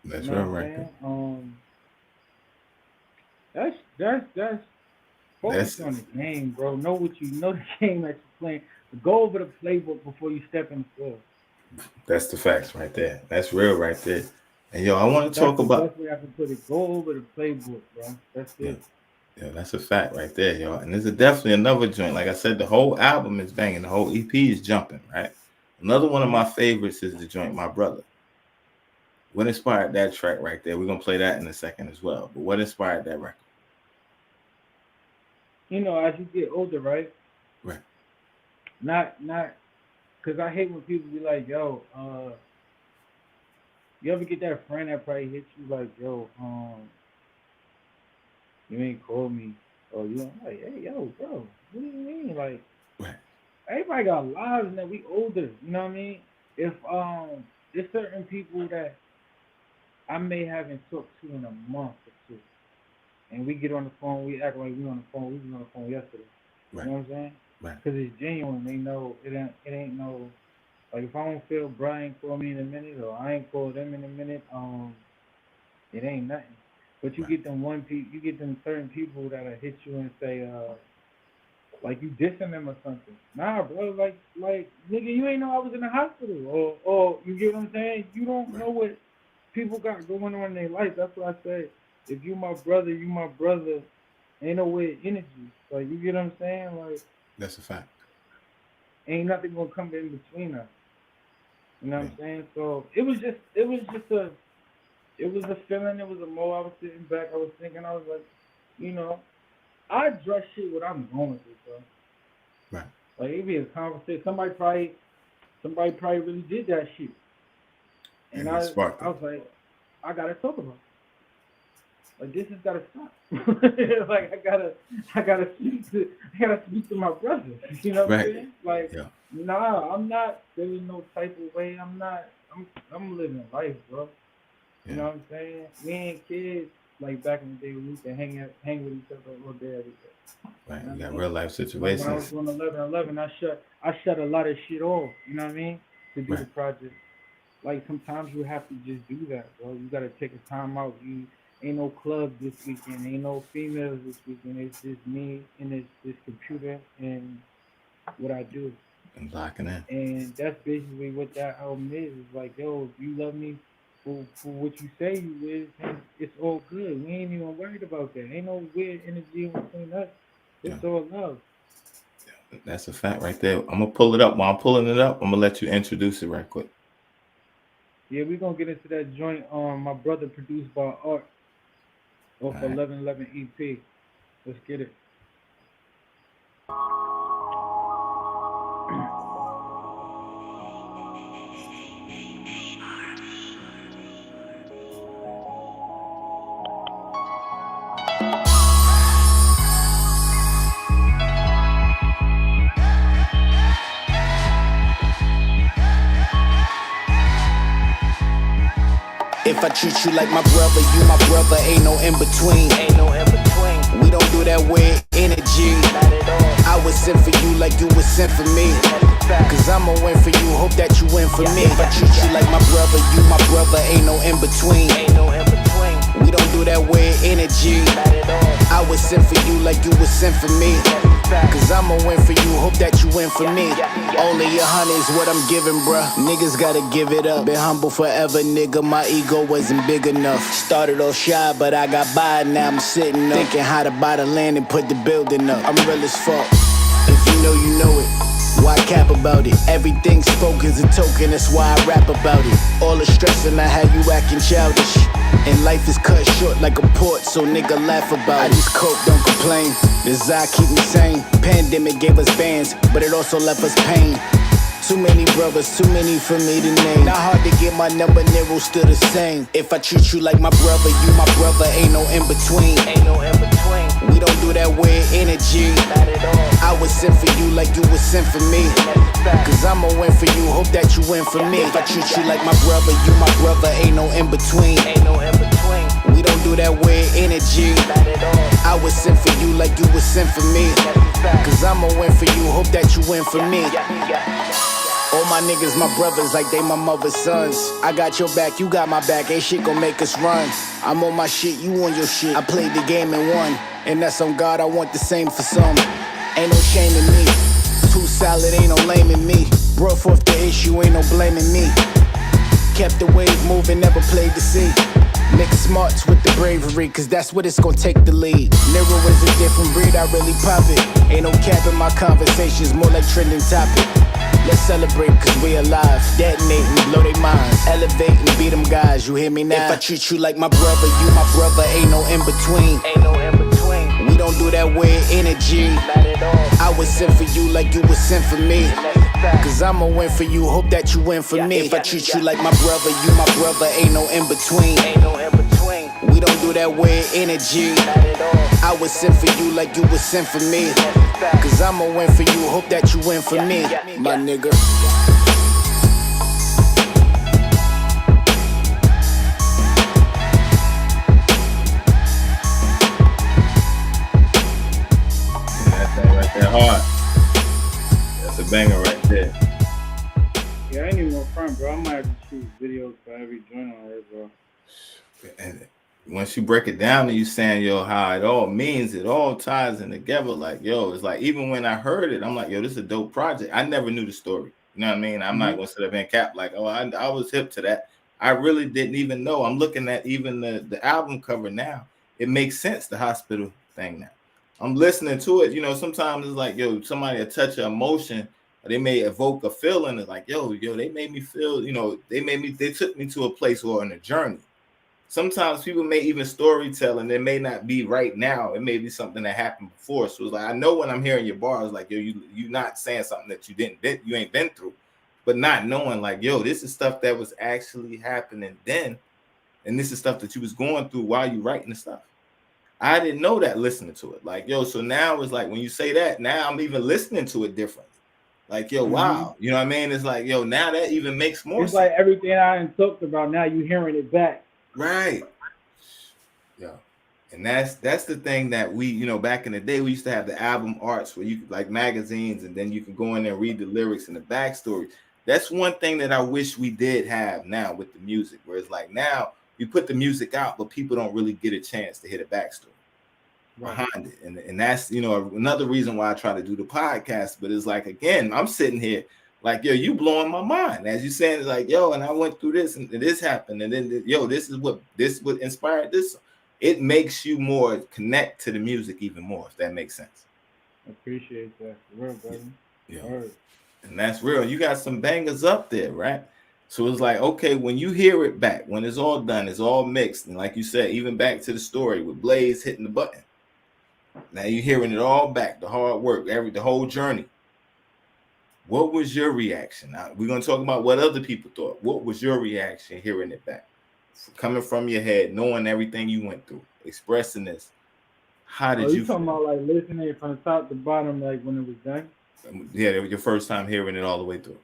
That's real, right there. That's focus on the game, bro. Know the game that you're playing. Go over the playbook before you step in the field. That's the facts right there. That's real right there. And yo, I want to talk about. That's the way I can put it. Go over the playbook, bro. That's it. Yeah, that's a fact right there, yo. And there's definitely another joint. Like I said, the whole album is banging. The whole EP is jumping, right? Another one of my favorites is the joint My Brother. What inspired that track right there? We're gonna play that in a second as well. But what inspired that record? As you get older, right? Right. Not Cause I hate when people be like, yo, you ever get that friend that probably hits you like, yo, you ain't called me, or you don't like, hey, yo, bro, what do you mean? Like, Right. everybody got lives and that we older, you know what I mean? If there's certain people that I may haven't talked to in a month or two, and we get on the phone, we act like we on the phone, we was on the phone yesterday. Right. You know what I'm saying? Right. Because it's genuine. They know it ain't no, like if I don't feel Brian call me in a minute or I ain't call them in a minute, it ain't nothing. But you get them you get them certain people that'll hit you and say, like you dissing them or something. Nah, bro, like nigga, you ain't know I was in the hospital, or you get what I'm saying? You don't know what people got going on in their life. That's what I say. If you my brother, you my brother. Ain't no weird energy. Like, you get what I'm saying? Like, that's a fact. Ain't nothing gonna come in between us. You know what I'm saying? So it was a feeling, it was a mo. I was sitting back, I was thinking, I was like, you know, I address shit what I'm going through, bro. Right. Like it'd be a conversation. Somebody probably really did that shit. And I was like, I gotta talk about it. Like this has gotta stop. Like I gotta speak to my brother. You know what I'm saying? Like nah, I'm not feeling no type of way. I'm living life, bro. You know what I'm saying? We ain't kids like back in the day. We used to hang with each other all day, every day. Right, you got real life situations. When I was doing 11/11, I shut a lot of shit off. You know what I mean? To do the project. Like sometimes you have to just do that, bro. You gotta take a time out. Ain't no club this weekend. Ain't no females this weekend. It's just me and this computer and what I do. And locking in. And that's basically what that album is. It's like, yo, if you love me for what you say you is, then it's all good. We ain't even worried about that. Ain't no weird energy between us. It's all love. That's a fact right there. I'm gonna pull it up. While I'm pulling it up, I'm gonna let you introduce it right quick. Yeah, we're gonna get into that joint. My brother produced by Art off 11/11 EP. Let's get it. If I treat you like my brother, you my brother, ain't no in between. We don't do that weird energy. I was sent for you like you was sent for me. Cause I'ma win for you, hope that you win for me. If I treat you like my brother, you my brother, ain't no in between. We don't do that weird energy. I was sent for you like you was sent for me. Cause I'ma win for you, hope that you win for me. Only 100 is what I'm giving, bruh. Niggas gotta give it up. Been humble forever, nigga, my ego wasn't big enough. Started off shy, but I got by, now I'm sitting up. Thinking how to buy the land and put the building up. I'm real as fuck. If you know it. Why cap about it? Everything spoke is a token, that's why I rap about it. All the stressing I had you acting childish. And life is cut short like a port, so nigga laugh about it. I just cope, don't complain. Desire keep me sane. Pandemic gave us bans, but it also left us pain. Too many brothers, too many for me to name. Not hard to get my number, Niro still the same. If I treat you like my brother, you my brother, ain't no in between. We don't do that weird energy. I was sent for you like you was sent for me. Cause I'ma win for you, hope that you win for me. If I treat you like my brother, you my brother, ain't no in between. We don't do that weird energy. I was sent for you like you was sent for me. Cause I'ma win for you, hope that you win for me. All my niggas, my brothers, like they my mother's sons. I got your back, you got my back, ain't shit gon' make us run. I'm on my shit, you on your shit. I played the game and won, and that's on God, I want the same for some. Ain't no shame in me, too solid, ain't no lame in me. Brought forth the issue, ain't no blaming me. Kept the wave moving, never played the sea. Mix smarts with the bravery, cause that's what it's gon' take to lead. Niro is a different breed, I really pop it. Ain't no cap in my conversations, more like trending topic. Let's celebrate cause we alive. Detonate and blow their minds. Elevate and beat them guys, you hear me now? If I treat you like my brother, you my brother, ain't no in between. We don't do that weird energy. I was sent for you like you was sent for me. Cause I'ma win for you, hope that you win for me. If I treat you like my brother, you my brother, ain't no in between. We don't do that weird energy. I would send for you like you would send for me. Cause I'ma win for you, hope that you win for me, my nigga. That thing right there hard. That's a banger right there. Yeah, I ain't even no front, bro. I might have to shoot videos for every joint on here, bro. And once you break it down and you saying, yo, how it all means, it all ties in together. Like, yo, it's like, even when I heard it, I'm like, yo, this is a dope project. I never knew the story. You know what I mean? I'm not going to sit up and cap like, oh, I was hip to that. I really didn't even know. I'm looking at even the album cover now. It makes sense, the hospital thing now. I'm listening to it. You know, sometimes it's like, yo, somebody will touch an emotion, or they may evoke a feeling. It's like, yo, they made me feel, you know, they took me to a place or on a journey. Sometimes people may even storytell, and it may not be right now. It may be something that happened before. So it's like, I know when I'm hearing your bars, like, yo, you not saying something that you ain't been through, but not knowing, like, yo, this is stuff that was actually happening then, and this is stuff that you was going through while you writing the stuff. I didn't know that listening to it. Like, yo, so now it's like when you say that, now I'm even listening to it differently. Like, yo, wow, you know what I mean? It's like, yo, now that even makes more sense. It's like everything I talked about, now you hearing it back. Right. Yeah. And that's the thing that we, you know, back in the day, we used to have the album arts where you could, like, magazines, and then you can go in there and read the lyrics and the backstory. That's one thing that I wish we did have now with the music, where it's like now you put the music out, but people don't really get a chance to hear the backstory behind it. And that's, you know, another reason why I try to do the podcast. But it's like, again, I'm sitting here like, yo, you blowing my mind. As you saying, it's like, yo, and I went through this and this happened. And then, yo, this is what inspired this. It makes you more connect to the music even more, if that makes sense. Appreciate that. Real, brother. Yeah. And that's real. You got some bangers up there, right? So it's like, okay, when you hear it back, when it's all done, it's all mixed. And like you said, even back to the story with Blaze hitting the button. Now you're hearing it all back, the hard work, the whole journey. What was your reaction? Now, we're going to talk about what other people thought. What was your reaction hearing it back? Coming from your head, knowing everything you went through, expressing this. How did you talking about like listening from the top to bottom, like when it was done? Yeah, it was your first time hearing it all the way through.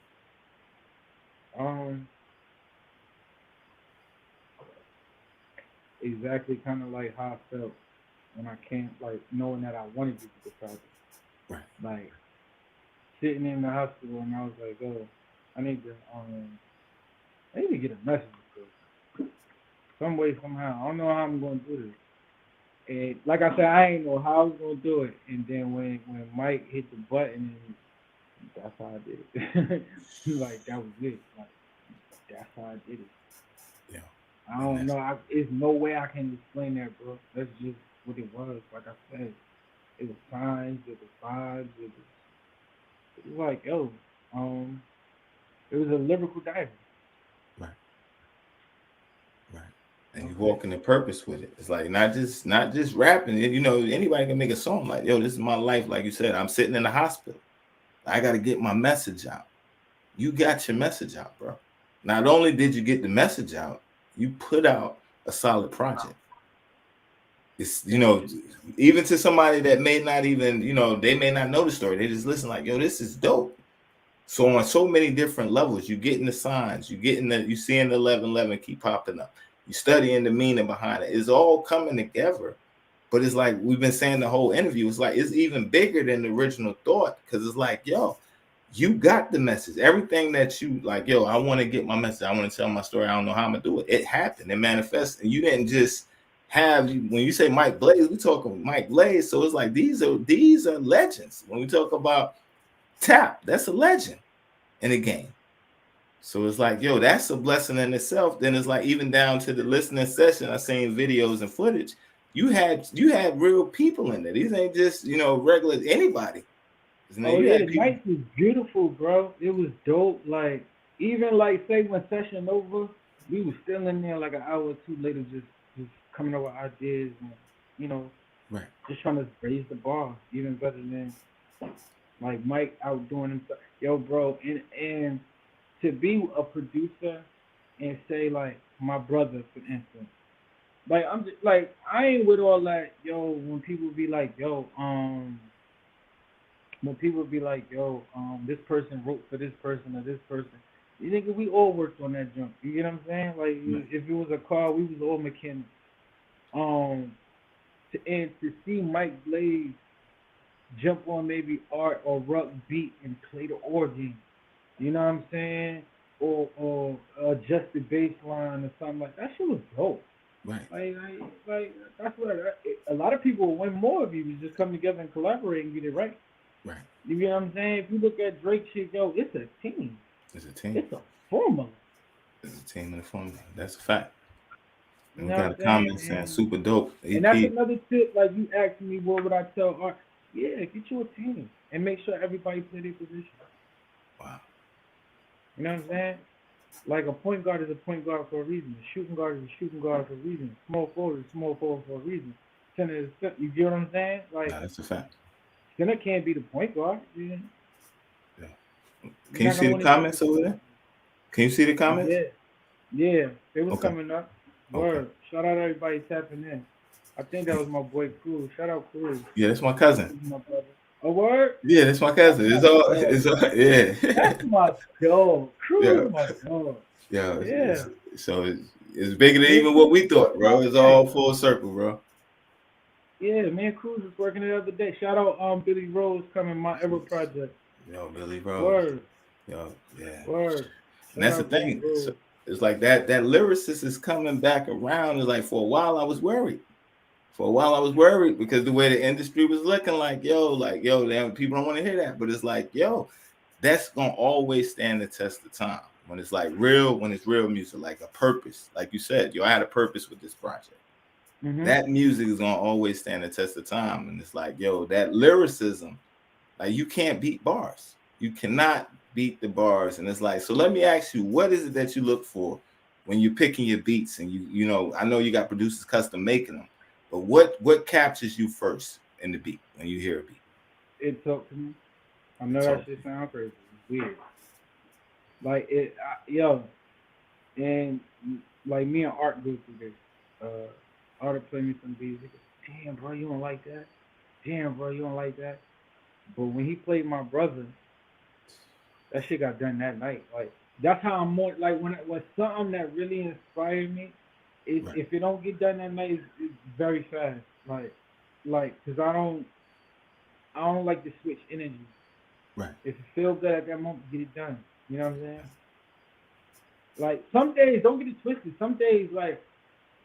Exactly kind of like how I felt when I came, like knowing that I wanted to do the project. Right. Like sitting in the hospital, and I was like, oh, I need to get a message to some way, somehow. I don't know how I'm going to do this. And like I said, I ain't know how I was going to do it. And then when Mike hit the button, and that's how I did it. Like, that was it. Like, that's how I did it. Yeah. I don't know. There's no way I can explain that, bro. That's just what it was. Like I said, it was signs, it was vibes, it was like, yo, it was a lyrical diary. Right. And you walking the purpose with it. It's like not just rapping. You know, anybody can make a song like, yo, this is my life. Like you said, I'm sitting in the hospital. I got to get my message out. You got your message out, bro. Not only did you get the message out, you put out a solid project. It's, you know, even to somebody that may not even, you know, they may not know the story. They just listen like, yo, this is dope. So on so many different levels, you getting the signs, you seeing the 1111 keep popping up. You studying the meaning behind it. It's all coming together. But it's like we've been saying the whole interview. It's like it's even bigger than the original thought, because it's like, yo, you got the message. Everything that you like, yo, I want to get my message. I want to tell my story. I don't know how I'm gonna do it. It happened. It manifested. And you didn't just have, when you say Mike Blaze, we talking Mike Blaze. So it's like these are legends. When we talk about Tap, that's a legend in the game. So it's like, yo, that's a blessing in itself. Then it's like even down to the listening session. I seen videos and footage. You had real people in there. These ain't just, you know, regular anybody. Oh yeah, the night was beautiful, bro. It was dope. Like even like say when session over, we was still in there like an hour or two later, just coming up with ideas and, you know, right, just trying to raise the bar even better than Like Mike outdoing himself. Yo, bro, and to be a producer and say like my brother, for instance. Like I'm just like I ain't with all that, yo, when people be like, yo, this person wrote for this person or this person. You nigga, we all worked on that junk. You get what I'm saying? Like if it was a car, we was all mechanics. And to see Mike Blaze jump on maybe Art or Ruck beat and play the organ, you know what I'm saying? Or adjust the bass line or something like that. Shit was dope. Right. Like that's what a lot of people will win more if you just come together and collaborate and get it right. Right. You get what I'm saying? If you look at Drake shit, yo, it's a team. It's a team. It's a formula. It's a team and a formula. That's a fact. And You we know got a comment saying super dope. EP. And that's another tip. Like you asked me, what would I tell Art? Yeah, get you a team and make sure everybody play their position. Wow. You know what I'm saying? Like a point guard is a point guard for a reason. A shooting guard is a shooting guard for a reason. Small forward is a small forward for a reason. Center is center. You get what I'm saying? Like that's a fact. Center can't be the point guard. Yeah. Can you see the comments over there? Can you see the comments? Yeah. They was coming up. Word. Okay. Shout out everybody tapping in. I think that was my boy Cruz. Shout out Cruz. Yeah, that's my cousin. My brother. A word? Yeah, that's my cousin. It's all yeah. That's my dog. Cruz is my dog. Yeah. So it's bigger than even what we thought, bro. It's all full circle, bro. Yeah, me and Cruz was working the other day. Shout out Billy Rose coming my Ever project. Yo, Billy Rose. Word. Yo, yeah. Word. And that's the thing. So it's like that lyricist is coming back around. It's like for a while I was worried. Because the way the industry was looking like, yo, damn, people don't want to hear that. But it's like, yo, that's gonna always stand the test of time. When it's like real music, like a purpose. Like you said, yo, I had a purpose with this project. Mm-hmm. That music is gonna always stand the test of time. And it's like, yo, that lyricism, like you can't beat bars. You cannot beat the bars. And it's like, so let me ask you, what is it that you look for when you're picking your beats? And you know, I know you got producers custom making them, but what captures you first in the beat when you hear a beat? It talk to me. I know that shit sound crazy. It's weird. Like and like me and Art go through this. Art will play me some beats. He goes, damn, bro, you don't like that? Damn, bro, you don't like that? But when he played my brother, that shit got done that night. Like that's how I'm more like when something that really inspired me. If it don't get done that night, it's very fast. Like, cause I don't like to switch energy. Right. If it feels good at that moment, get it done. You know what I'm saying? Like some days, don't get it twisted. Some days, like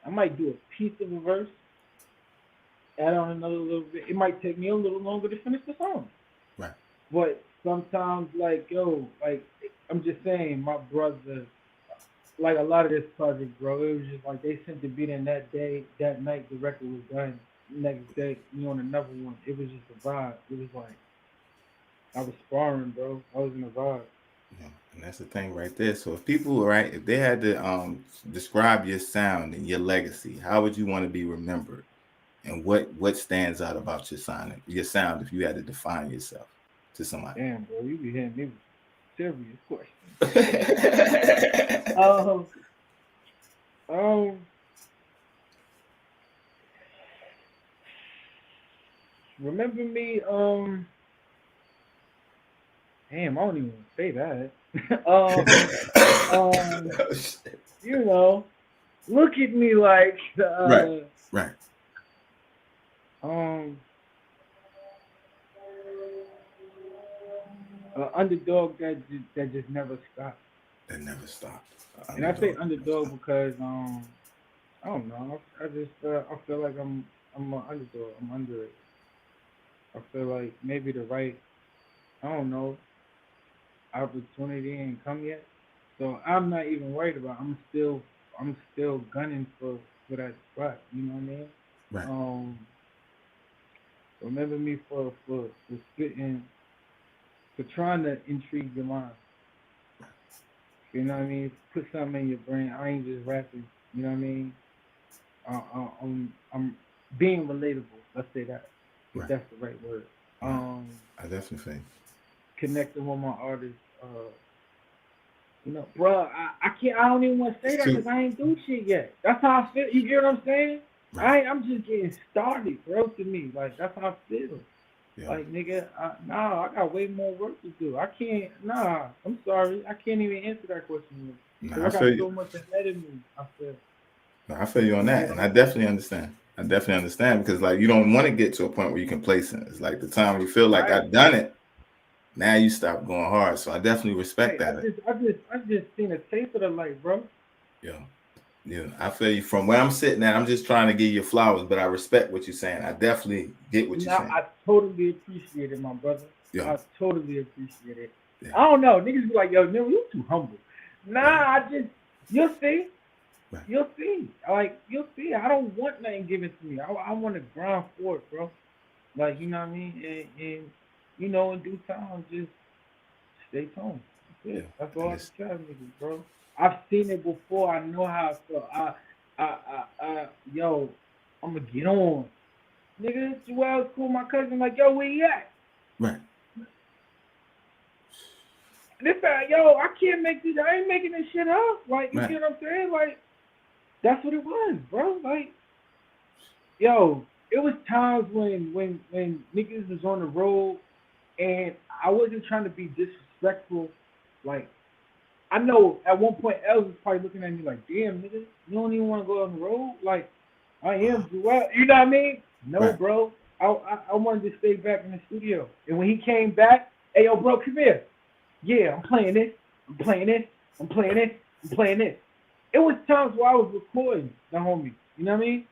I might do a piece of a verse, add on another little bit. It might take me a little longer to finish the song. Right. But sometimes, like I'm just saying, my brother. Like a lot of this project, bro, it was just like they sent the beat in that day, that night the record was done. Next day, you on another one. It was just a vibe. It was like I was sparring, bro. I was in a vibe. Yeah, and that's the thing right there. So if they had to describe your sound and your legacy, how would you want to be remembered? And what stands out about your sound if you had to define yourself to somebody? Damn, bro, you be hitting me with serious questions. Remember me, damn, I don't even say that. You know, look at me like right. Underdog that just never stopped. That never stopped. And I say underdog because I don't know. I just I feel like I'm an underdog. I'm under it. I feel like maybe the right, I don't know, opportunity ain't come yet. So I'm not even worried about it. I'm still gunning for that spot. You know what I mean? Right. Remember me for spitting, for trying to intrigue your mind. You know what I mean? Put something in your brain. I ain't just rapping. You know what I mean? I'm being relatable. Let's say that. Right. That's the right word. I definitely think. connecting with my artists. You know, bro, I can't. I don't even want to say that because I ain't do shit yet. That's how I feel. You get what I'm saying? Right. I'm just getting started, bro. To me, like that's how I feel. Yeah. Like nigga, I got way more work to do. I can't. Nah, I'm sorry. I can't even answer that question. Nah, I got so much ahead of me. I feel you on that, and I definitely understand. I definitely understand because like you don't want to get to a point where you complacent. It's like the time you feel like I've done it. Now you stop going hard. So I definitely respect that. I just seen a taste of the light, bro. Yeah. I feel you. From where I'm sitting at, I'm just trying to give you flowers, but I respect what you're saying. I definitely get what you're saying. I totally appreciate it, my brother. Yeah. I totally appreciate it. Yeah. I don't know. Niggas be like, yo, Niro, you too humble. Nah, you'll see. Right. You'll see. Like, you'll see. I don't want nothing given to me. I want to grind for it, bro. Like, you know what I mean? And you know, in due time, just stay tuned. That's it. That's all I can tell niggas, bro. I've seen it before. I know how it felt. Yo, I'm going to get on. Nigga, Joel's cool. My cousin, like, yo, where you at? Right. This guy, yo, I can't make this. I ain't making this shit up. Like, you get what I'm saying? Like, that's what it was, bro. Like, yo, it was times when niggas was on the road and I wasn't trying to be disrespectful. Like, I know at one point Els was probably looking at me like, damn, nigga, you don't even want to go on the road? Like, I am Joel. You know what I mean? No, bro. I wanted to stay back in the studio. And when he came back, hey, yo, bro, come here. Yeah, I'm playing this. I'm playing this. I'm playing this. I'm playing this. It was times where I was recording the homie. You know what I mean?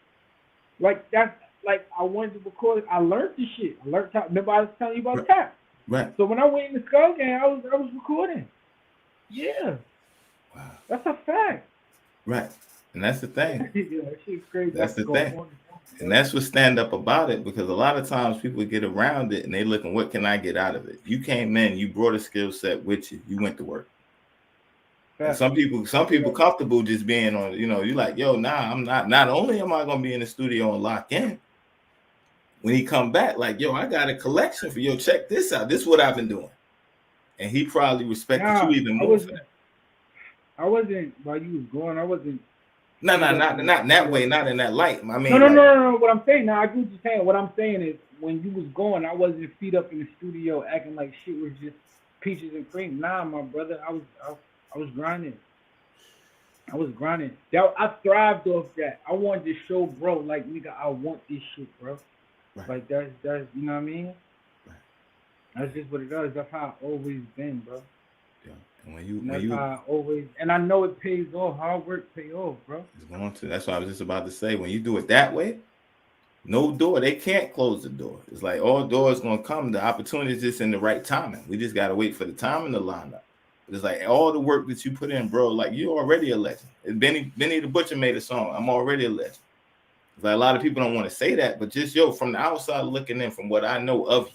Like, that's, like, I wanted to record it. I learned the shit. I learned how, remember I was telling you about tap. Right. So when I went in the Skull Gang, I was recording. Yeah. Wow. That's a fact. Right. And that's the thing. Yeah, that shit's crazy. That's the thing. And that's what stand up about it, because a lot of times people get around it and they looking, what can I get out of it? You came in, you brought a skill set with you, you went to work. And some people comfortable just being on, you know, you like, yo, nah, I'm not only am I gonna be in the studio and lock in, when he come back, like, yo, I got a collection for yo, check this out. This is what I've been doing. And he probably respected you even more for that. I wasn't, while you was going, I wasn't. No, not in that way, not in that light. I mean, no. What I'm saying now, I get what you're saying. What I'm saying is, when you was going, I wasn't feet up in the studio acting like shit was just peaches and cream. Nah, my brother, I was grinding. I thrived off that. I wanted to show bro, like, nigga, I want this shit, bro. Right. Like that's you know what I mean? Right. That's just what it does. That's how I always been, bro. Yeah. And how I always, and I know it pays off. Hard work pay off, bro. It's going to. That's what I was just about to say. When you do it that way, no door. They can't close the door. It's like all doors gonna come. The opportunity is just in the right timing. We just gotta wait for the timing to line up. It's like all the work that you put in, bro. Like, you're already a legend. Benny the Butcher made a song. I'm already a legend. It's like a lot of people don't want to say that, but just from the outside looking in, from what I know of you,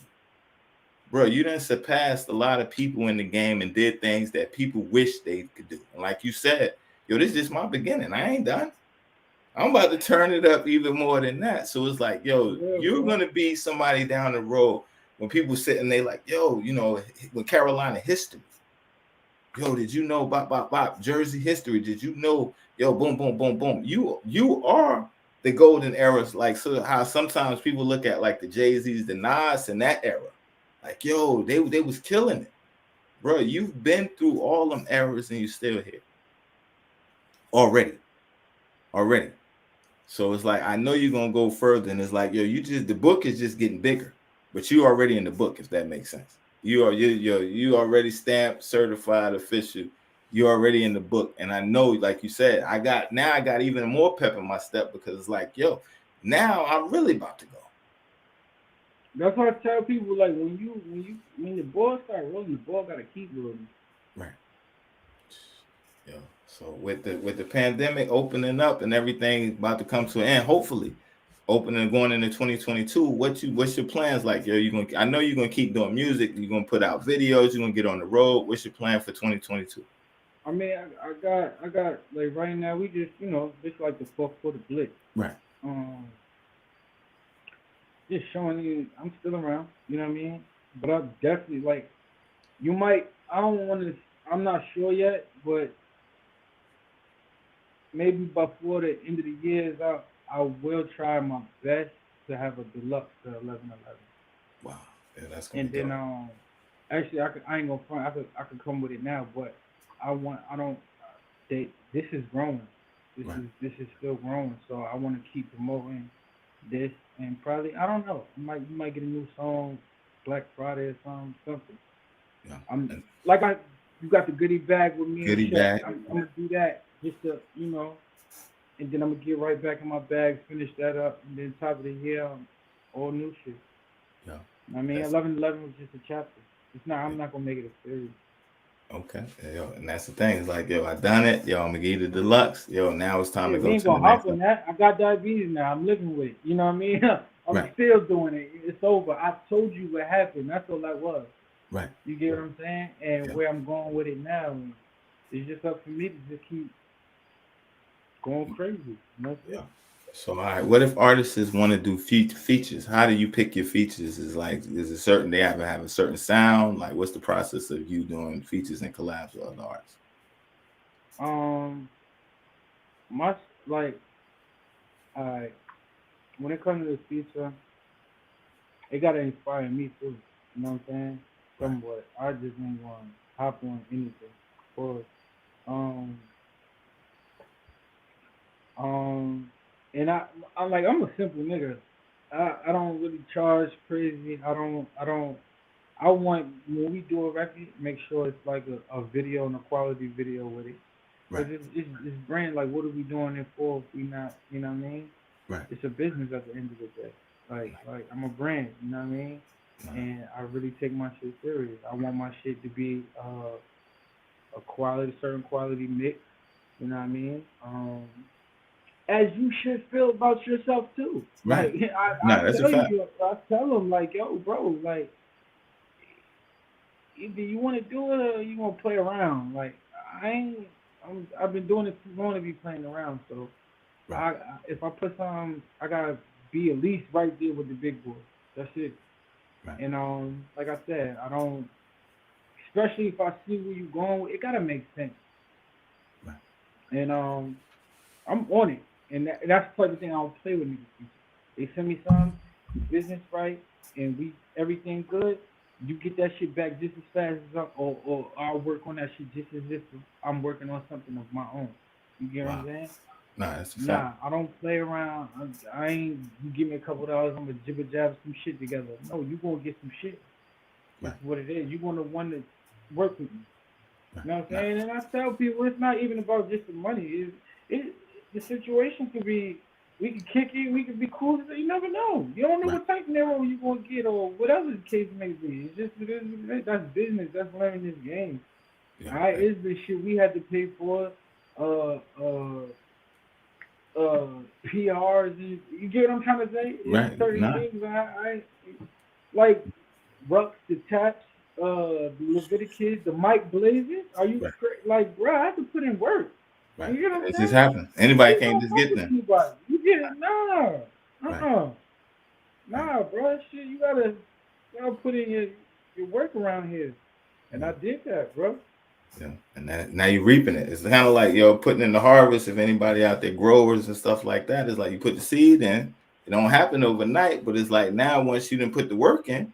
bro, you done surpassed a lot of people in the game and did things that people wish they could do. And like you said, yo, this is just my beginning. I ain't done. I'm about to turn it up even more than that. So it's like, yo, you're gonna be somebody down the road when people sitting there like, yo, you know, with Carolina history. Yo, did you know bop Jersey history? Did you know, yo, boom, boom, boom, boom? You are the golden eras, like, so how sometimes people look at like the Jay-Z's, the Nas in that era. Like, yo, they was killing it. Bro, you've been through all them eras and you still here. Already. So it's like, I know you're gonna go further, and it's like, yo, the book is just getting bigger, but you already in the book, if that makes sense. You already stamped, certified, official. You're already in the book. And I know, like you said, I got even more pep in my step, because it's like, yo, now I'm really about to go. That's what I tell people, like, when the ball start rolling, the ball gotta keep rolling. Right. Yeah. So with the pandemic opening up and everything about to come to an end, hopefully opening going into 2022, what's your plans like? Yo, I know you're gonna keep doing music, you're gonna put out videos, you're gonna get on the road. What's your plan for 2022? I mean, I got like right now, we just, you know, just like the fuck for the blitz. Right. Just showing you I'm still around, you know what I mean? But I'm definitely, like, You might. I don't want to. I'm not sure yet, but maybe before the end of the year, I will try my best to have a deluxe to 1111. Wow. Yeah, that's gonna And be then dope. actually I ain't gonna front. I could come with it now, but I don't. This is growing. Right. This is still growing. So I want to keep promoting this, and probably I don't know. You might get a new song, Black Friday or something. Yeah. I'm And like you got the goodie bag with me and goodie Shaq. bag. I'm gonna do that just to and then I'm gonna get right back in my bag, finish that up, and then top of the year, all new shit. Yeah. I mean, That's 1111 was just a chapter. It's not. I'm not gonna make it a series. okay. Yeah, yo, and that's the thing. It's like, yo, I done it. Yo, I'm gonna give you the deluxe. Yo, now it's time Yeah, to we go ain't to the gonna next hop one. on that. I got diabetes now. I'm living with it. You know what I mean? I'm Right. still doing it. It's over. I told you what happened. That's all that was. Right. You get what I'm saying? And Yeah. where I'm going with it now, it's just up to me to just keep going crazy. And that's it. Yeah. So, all right. What if artists want to do features? How do you pick your features? Is it certain they have to have a certain sound? Like, what's the process of you doing features and collabs with other artists? My like, I when it comes to the feature, it gotta inspire me too. You know what I'm saying? Right. Somewhat. I just ain't gonna hop on anything. Or um and I'm a simple nigga. I don't really charge crazy. I want when we do a record, make sure it's like a video and a quality video with it. Right. Cause it's brand like what are we doing it for if we not you know what I mean? Right. It's a business at the end of the day. Like I'm a brand, you know what I mean? And I really take my shit serious. I want my shit to be a certain quality mix, you know what I mean? As you should feel about yourself too. Right. Like No, that's a fact. I tell them like, yo, bro, like either you want to do it or you want to play around. Like I ain't, I've been doing it too long to be playing around. So Right. if I put something, I gotta be at least right there with the big boys. That's it. Right. And like I said, I don't, especially if I see where you going, it gotta make sense. Right. And I'm on it, and that's the type of thing I don't play with niggas. They send me something, business right, and everything good. You get that shit back just as fast as or I'll work on that shit just as if I'm working on something of my own. You get what I'm saying? Nah, that's a fact. Nah, I don't play around. I ain't. You give me a couple dollars, I'm gonna jibber jab some shit together. No, you gonna get some shit. That's Right. what it is. You gonna want to work with me. Right. You know what I'm saying? And I tell people it's not even about just the money. The situation could be. We could kick it. We could be cool. You never know. You don't know Right. what type of Niro you gonna get or whatever the case may be. It's just that's business. That's learning this game. Yeah. All right, it's the shit we had to pay for. PRs. And, you get what I'm trying to say? Right. It's certain Nah. things I like. Rux, the Taps, the Leviticus, the Mike Blazes. Are you Right. like, bro? I have to put in work. Right. You get what I'm It saying? just happened. Anybody You can't don't just fuck get with there. anybody. You get it? Nah. Right. Nah, bro. Shit, you gotta put in your work around here. And I did that, bro. Yeah. And now you're reaping it. It's kind of like putting in the harvest. If anybody out there, growers and stuff like that, it's like you put the seed in. It don't happen overnight, but it's like now once you didn't put the work in,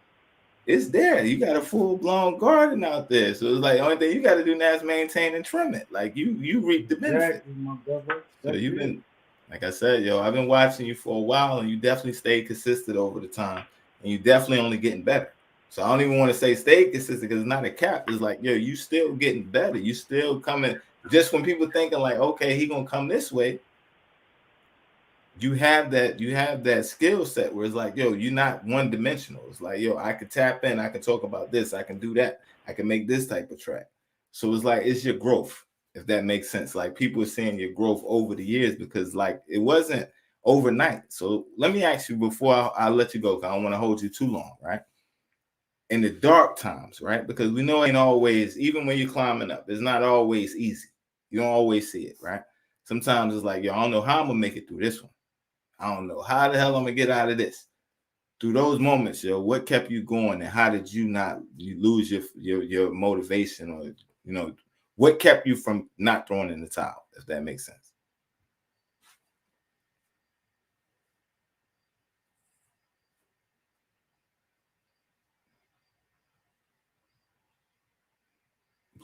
it's there. You got a full blown garden out there. So it's like the only thing you got to do now is maintain and trim it. Like you reap the benefit. Exactly, my brother. So That's you've it. been, like I said, I've been watching you for a while, and you definitely stayed consistent over the time, and you definitely only getting better. So I don't even want to say stay consistent because it's not a cap. It's like, you still getting better. You still coming. Just when people thinking like, okay, he gonna come this way, you have that skill set where it's like, you're not one dimensional. It's like, I can tap in, I can talk about this, I can do that, I can make this type of track. So it's like it's your growth, if that makes sense. Like people are seeing your growth over the years because like it wasn't overnight. So let me ask you before I let you go, because I don't want to hold you too long, right? In the dark times, right? Because we know it ain't always, even when you're climbing up, it's not always easy. You don't always see it, right? Sometimes it's like, I don't know how I'm gonna make it through this one. I don't know how the hell I'm gonna get out of this. through those moments, yo, what kept you going, and how did you lose your motivation, or what kept you from not throwing in the towel, if that makes sense?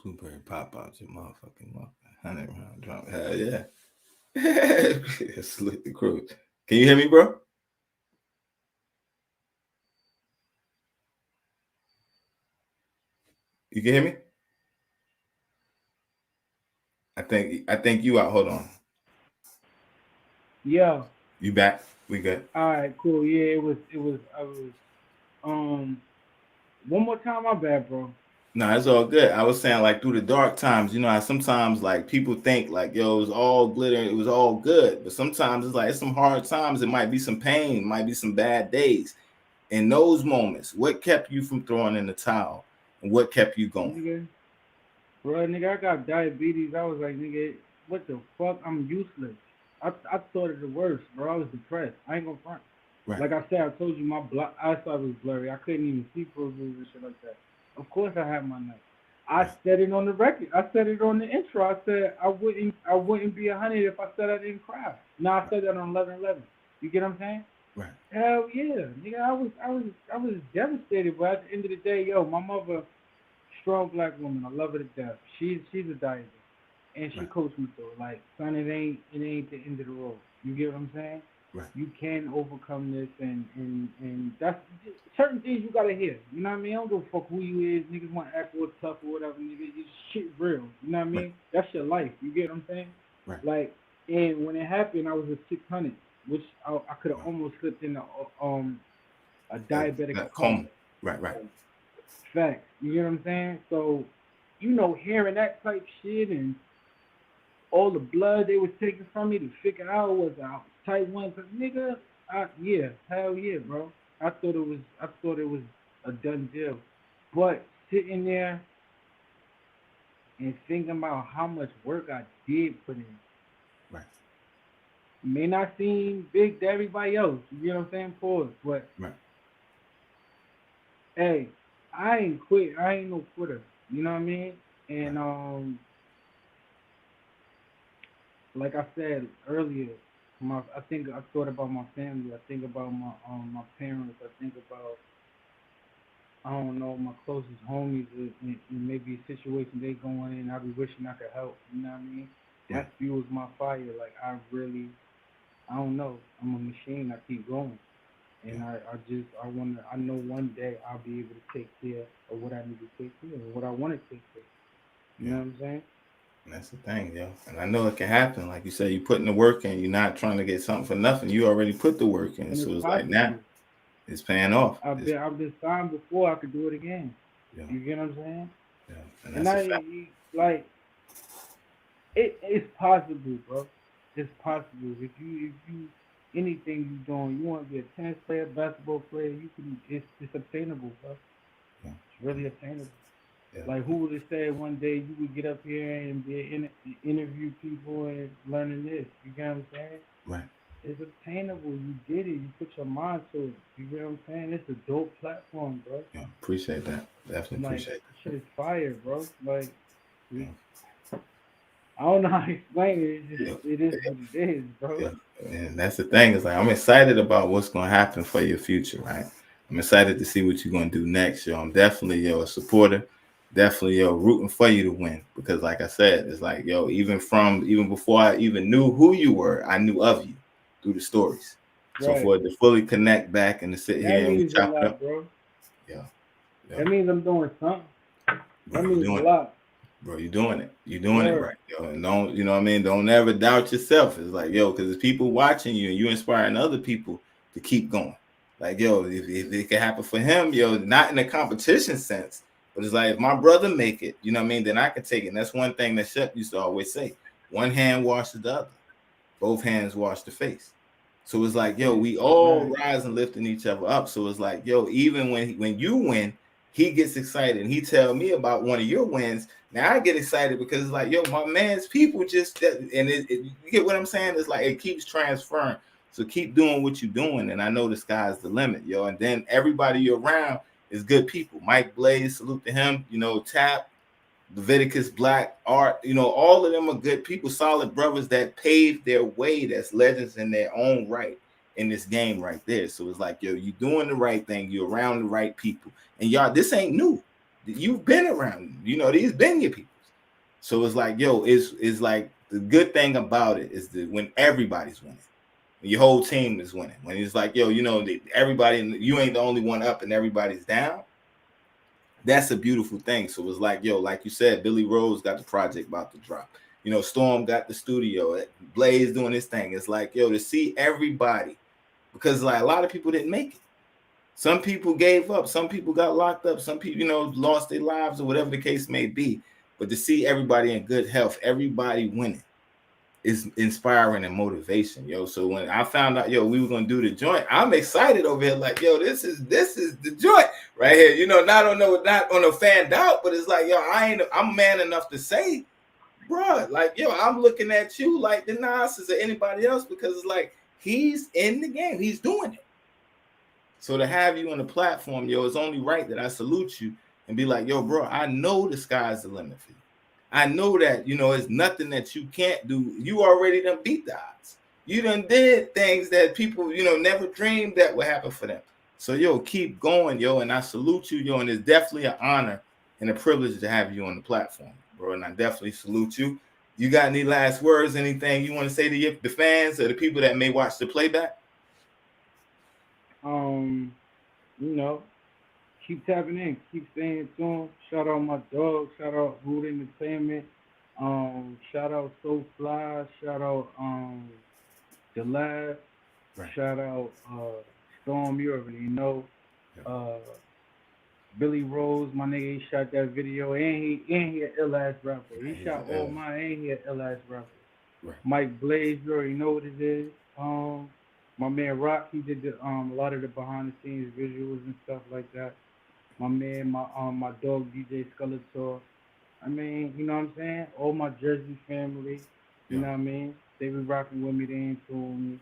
Blueberry pop out your motherfucking mouth. 100-round drum. Hell yeah. Salute the crew. Can you hear me, bro? You can hear me? I think you out. Hold on. Yeah. You back? We good. All right, cool. Yeah, I was one more time, my bad, bro. No, it's all good. I was saying, like, through the dark times, I sometimes, like, people think like, yo, it was all glitter, it was all good, but sometimes it's like it's some hard times. It might be some pain, it might be some bad days. In those moments, what kept you from throwing in the towel, and what kept you going? Nigga, I got diabetes. I was like, nigga, what the fuck? I'm useless. I thought of the worst, bro. I was depressed. I ain't gonna front. Right. Like I said, I told you my eyesight was blurry. I couldn't even see for and shit like that. Of course I had my night. I said it on the record. I said it on the intro. I said I wouldn't be 100 if I said I didn't cry. Now I said that on 11/11. You get what I'm saying? Right. Hell yeah, nigga. I was devastated, but at the end of the day, yo, my mother, strong black woman. I love her to death. She's a dietitian, and she coached me through it. Like, son, it ain't the end of the road. You get what I'm saying? Right. You can overcome this, and that's certain things you gotta hear. You know what I mean? I don't give a fuck who you is. Niggas want to act real tough or whatever. Nigga, it's shit real. You know what I mean? Right. That's your life. You get what I'm saying? Right. Like, and when it happened, I was a 600, which I could have almost slipped in a diabetic coma. Right. Facts. You get what I'm saying? So, hearing that type shit and all the blood they was taking from me to figure out was a type 1, nigga, yeah, hell yeah, bro. I thought it was a done deal. But sitting there and thinking about how much work I did put in. Right. May not seem big to everybody else. You know what I'm saying? Pause. But right. Hey, I ain't quit. I ain't no quitter. You know what I mean? And like I said earlier, I thought about my family. I think about my parents. I think about, I don't know, my closest homies in maybe a situation they going in. I be wishing I could help. You know what I mean? That fuels my fire. Like, I don't know. I'm a machine. I keep going. And I know one day I'll be able to take care of what I need to take care of, what I want to take care of. You know what I'm saying? And that's the thing, yo. And I know it can happen. Like you said, you putting the work in. You're not trying to get something for nothing. You already put the work in. So it's like now it's paying off. I've been signed before. I could do it again. Yeah. You get what I'm saying? Yeah. And like, it's possible, bro. It's possible. If you anything you doing, you want to be a tennis player, basketball player, you can. It's obtainable, bro. Yeah. It's really obtainable. Yeah. Like, who would have said one day you would get up here and interview people and learning this? You get what I'm saying? Right. It's obtainable. You did it. You put your mind to it. You get what I'm saying? It's a dope platform, bro. Yeah, appreciate that. Definitely appreciate that. Shit is fire, bro. Like, I don't know how to explain it. It is what it is, bro. Yeah. And that's the thing. Is like, I'm excited about what's going to happen for your future, right? I'm excited to see what you're going to do next, yo. I'm definitely, a supporter. Definitely, rooting for you to win, because like I said, it's like, even before I even knew who you were, I knew of you through the stories. Right. So for it to fully connect back and to sit here and chop it up, bro. Yeah. That means I'm doing something. That means a lot. Bro, you're doing it. You're doing it right, yo. And don't, you know what I mean? Don't ever doubt yourself. It's like, because there's people watching you and you inspiring other people to keep going. Like, if it can happen for him, not in a competition sense, but it's like, if my brother make it, you know what I mean, then I can take it. And that's one thing that Shep used to always say. One hand washes the other. Both hands wash the face. So it's like, we all rise and lifting each other up. So it's like, even when you win, he gets excited and he tell me about one of your wins. Now I get excited because it's like, my man's people just, and you get what I'm saying? It's like, it keeps transferring So keep doing what you're doing, and I know the sky's the limit, yo. And then everybody you're around is good people. Mike Blaze, salute to him. You know, Tap, Leviticus, Black, Art. You know, all of them are good people, solid brothers that paved their way. That's legends in their own right in this game right there. So it's like, yo, you're doing the right thing. You're around the right people, and y'all, this ain't new. You've been around. You know, these been your people. So it's like, yo, it's like the good thing about it is that when everybody's winning. Your whole team is winning. When it's like, yo, you know, everybody, you ain't the only one up and everybody's down. That's a beautiful thing. So it was like, yo, like you said, Billy Rose got the project about to drop. You know, Storm got the studio. Blaze doing his thing. It's like, yo, to see everybody, because like a lot of people didn't make it. Some people gave up. Some people got locked up. Some people, you know, lost their lives or whatever the case may be. But to see everybody in good health, everybody winning, is inspiring and motivation, yo. So when I found out, yo, we were gonna do the joint, I'm excited over here. Like, yo, this is the joint right here. You know, not on a fanned out, but it's like, yo, I'm man enough to say, bro, like, yo, I'm looking at you like the Nas or anybody else, because it's like he's in the game, he's doing it. So to have you on the platform, yo, it's only right that I salute you and be like, yo, bro, I know the sky's the limit for you. I know that, you know, it's nothing that you can't do. You already done beat the odds. You done did things that people, you know, never dreamed that would happen for them. So, yo, keep going, yo, and I salute you, yo, and it's definitely an honor and a privilege to have you on the platform, bro, and I definitely salute you. You got any last words, anything you want to say to the fans or the people that may watch the playback? You know, keep tapping in, keep staying tuned. Shout out my dog, shout out Hood Entertainment, shout out So Fly, shout out The Lab, right. Shout out Storm, you already know. Billy Rose, my nigga, he shot that video, and he an ill-ass rapper. He shot all mine, and he an ill-ass rapper. Right. Mike Blaze, you already know what it is. My man Rock, he did a lot of the behind-the-scenes visuals and stuff like that. My man, my dog DJ Skeletor. I mean, you know what I'm saying? All my Jersey family, you know what I mean? They be rocking with me, they ain't touring me.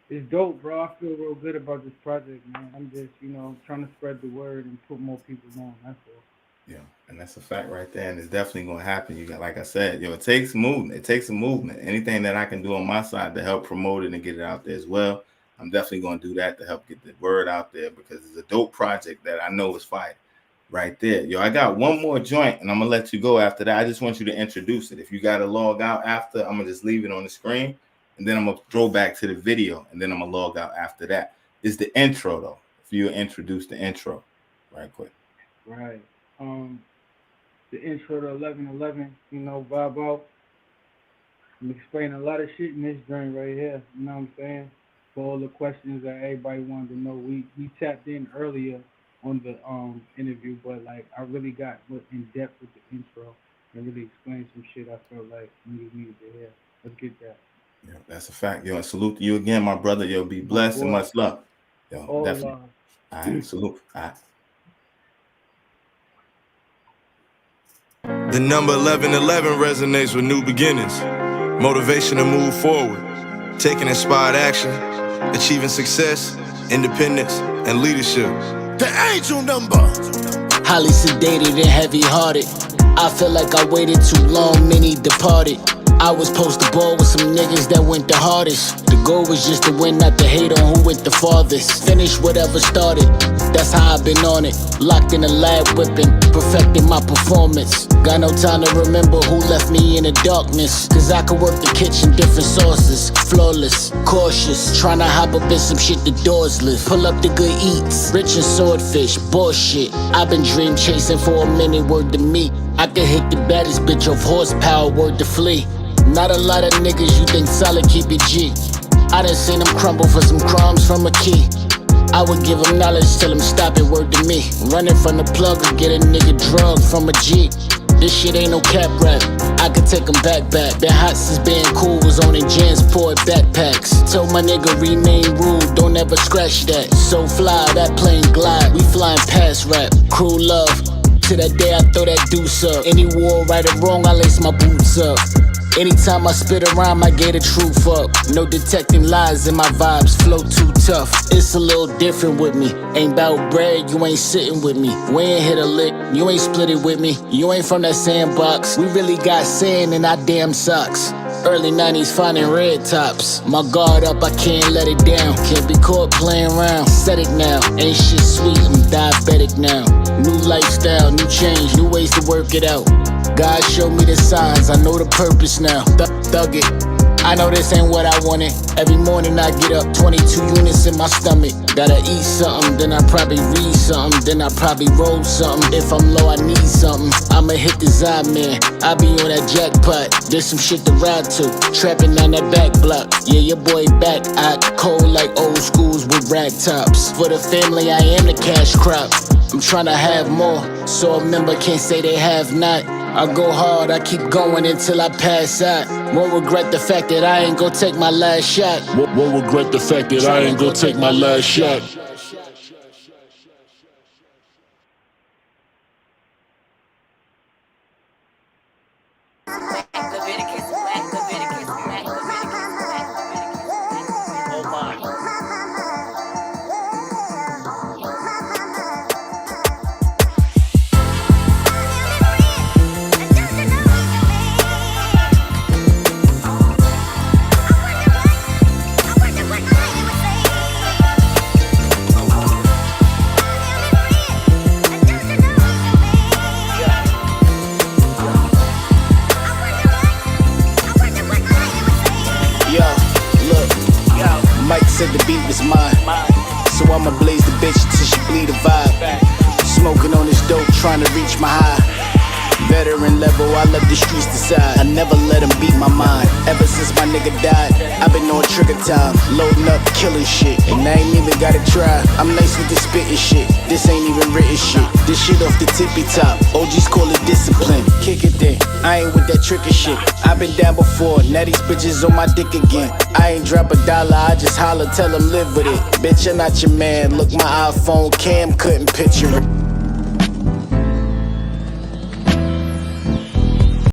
It's dope, bro. I feel real good about this project, man. I'm just, you know, trying to spread the word and put more people on. That's all. Yeah, and that's a fact right there, and it's definitely gonna happen. You got, like I said, yo, it takes movement. It takes a movement. Anything that I can do on my side to help promote it and get it out there as well, I'm definitely gonna do that to help get the word out there, because it's a dope project that I know is fire right there. Yo, I got one more joint, and I'm gonna let you go after that. I just want you to introduce it. If you gotta log out after, I'm gonna just leave it on the screen, and then I'm gonna throw back to the video, and then I'm gonna log out after that. It's the intro though. If you introduce the intro right quick. Right. The intro to 1111, you know, vibe out. I'm explaining a lot of shit in this joint right here. You know what I'm saying? For all the questions that everybody wanted to know, we tapped in earlier on the interview, but like I really got in depth with the intro and really explained some shit I felt like niggas needed to hear. Let's get that. Yeah, that's a fact. Yo, and salute to you again, my brother. Yo, be blessed and much love. Yo, all definitely. love. All right, salute. All right. The number 1111 resonates with new beginnings, motivation to move forward, taking inspired action, achieving success, independence, and leadership. The angel number. Highly sedated and heavy-hearted. I feel like I waited too long, many departed. I was supposed to ball with some niggas that went the hardest. The goal was just to win, not to hate on who went the farthest. Finish whatever started, that's how I've been on it. Locked in the lab whipping, perfecting my performance. Got no time to remember who left me in the darkness, cause I could work the kitchen, different sauces. Flawless, cautious, tryna hop up in some shit the doors lift. Pull up the good eats, rich in swordfish, bullshit. I've been dream chasing for a minute, word to me. I could hit the baddest bitch off horsepower, word to flee. Not a lot of niggas you think solid keep it G. I done seen them crumble for some crumbs from a key. I would give them knowledge, tell them stop it, word to me. Running from the plug or get a nigga drugged from a G. This shit ain't no cap rap, I could take them back. Been hot since being cool, was on in Jansport backpacks. Told my nigga rename rule, don't ever scratch that. So fly, that plane glide, we flying past rap. Crew love, to that day I throw that deuce up. Any war, right or wrong, I lace my boots up. Anytime I spit a rhyme, I get the truth up. No detecting lies in my vibes, flow too tough. It's a little different with me. Ain't bout bread, you ain't sitting with me. We ain't hit a lick, you ain't split it with me. You ain't from that sandbox. We really got sand in our damn socks. Early 90s finding red tops. My guard up, I can't let it down. Can't be caught playing around. Set it now, ain't shit sweet, I'm diabetic now. New lifestyle, new change, new ways to work it out. God showed me the signs, I know the purpose now. Thug it, I know this ain't what I wanted. Every morning I get up, 22 units in my stomach. Gotta eat something, then I probably read something, then I probably roll something. If I'm low, I need something. I'ma hit the Zy man, I be on that jackpot. There's some shit to ride to, trapping on that back block. Yeah, your boy back, I cold like old schools with rag tops. For the family, I am the cash crop. I'm tryna have more, so a member can't say they have not. I go hard, I keep going until I pass out. Won't regret the fact that I ain't gon' take my last shot. Won't regret the fact that I ain't gon' take my last shot. Mike said the beat was mine, so I'ma blaze the bitch till she bleed a vibe. Smoking on this dope, trying to reach my high. Veteran level, I let the streets decide. I never let them beat my mind. Ever since my nigga died, I've been on trigger time, loading up, killing shit, and I ain't even gotta try. I'm nice with the spitting shit. This ain't even written shit. This shit off the tippy top. OGs call it discipline. Kick it then. I ain't with that tricky shit. I've been down before. Now these bitches on my dick again. I ain't drop $1, I just holler, tell them live with it. Bitch, I'm not your man. Look, my iPhone cam couldn't picture it.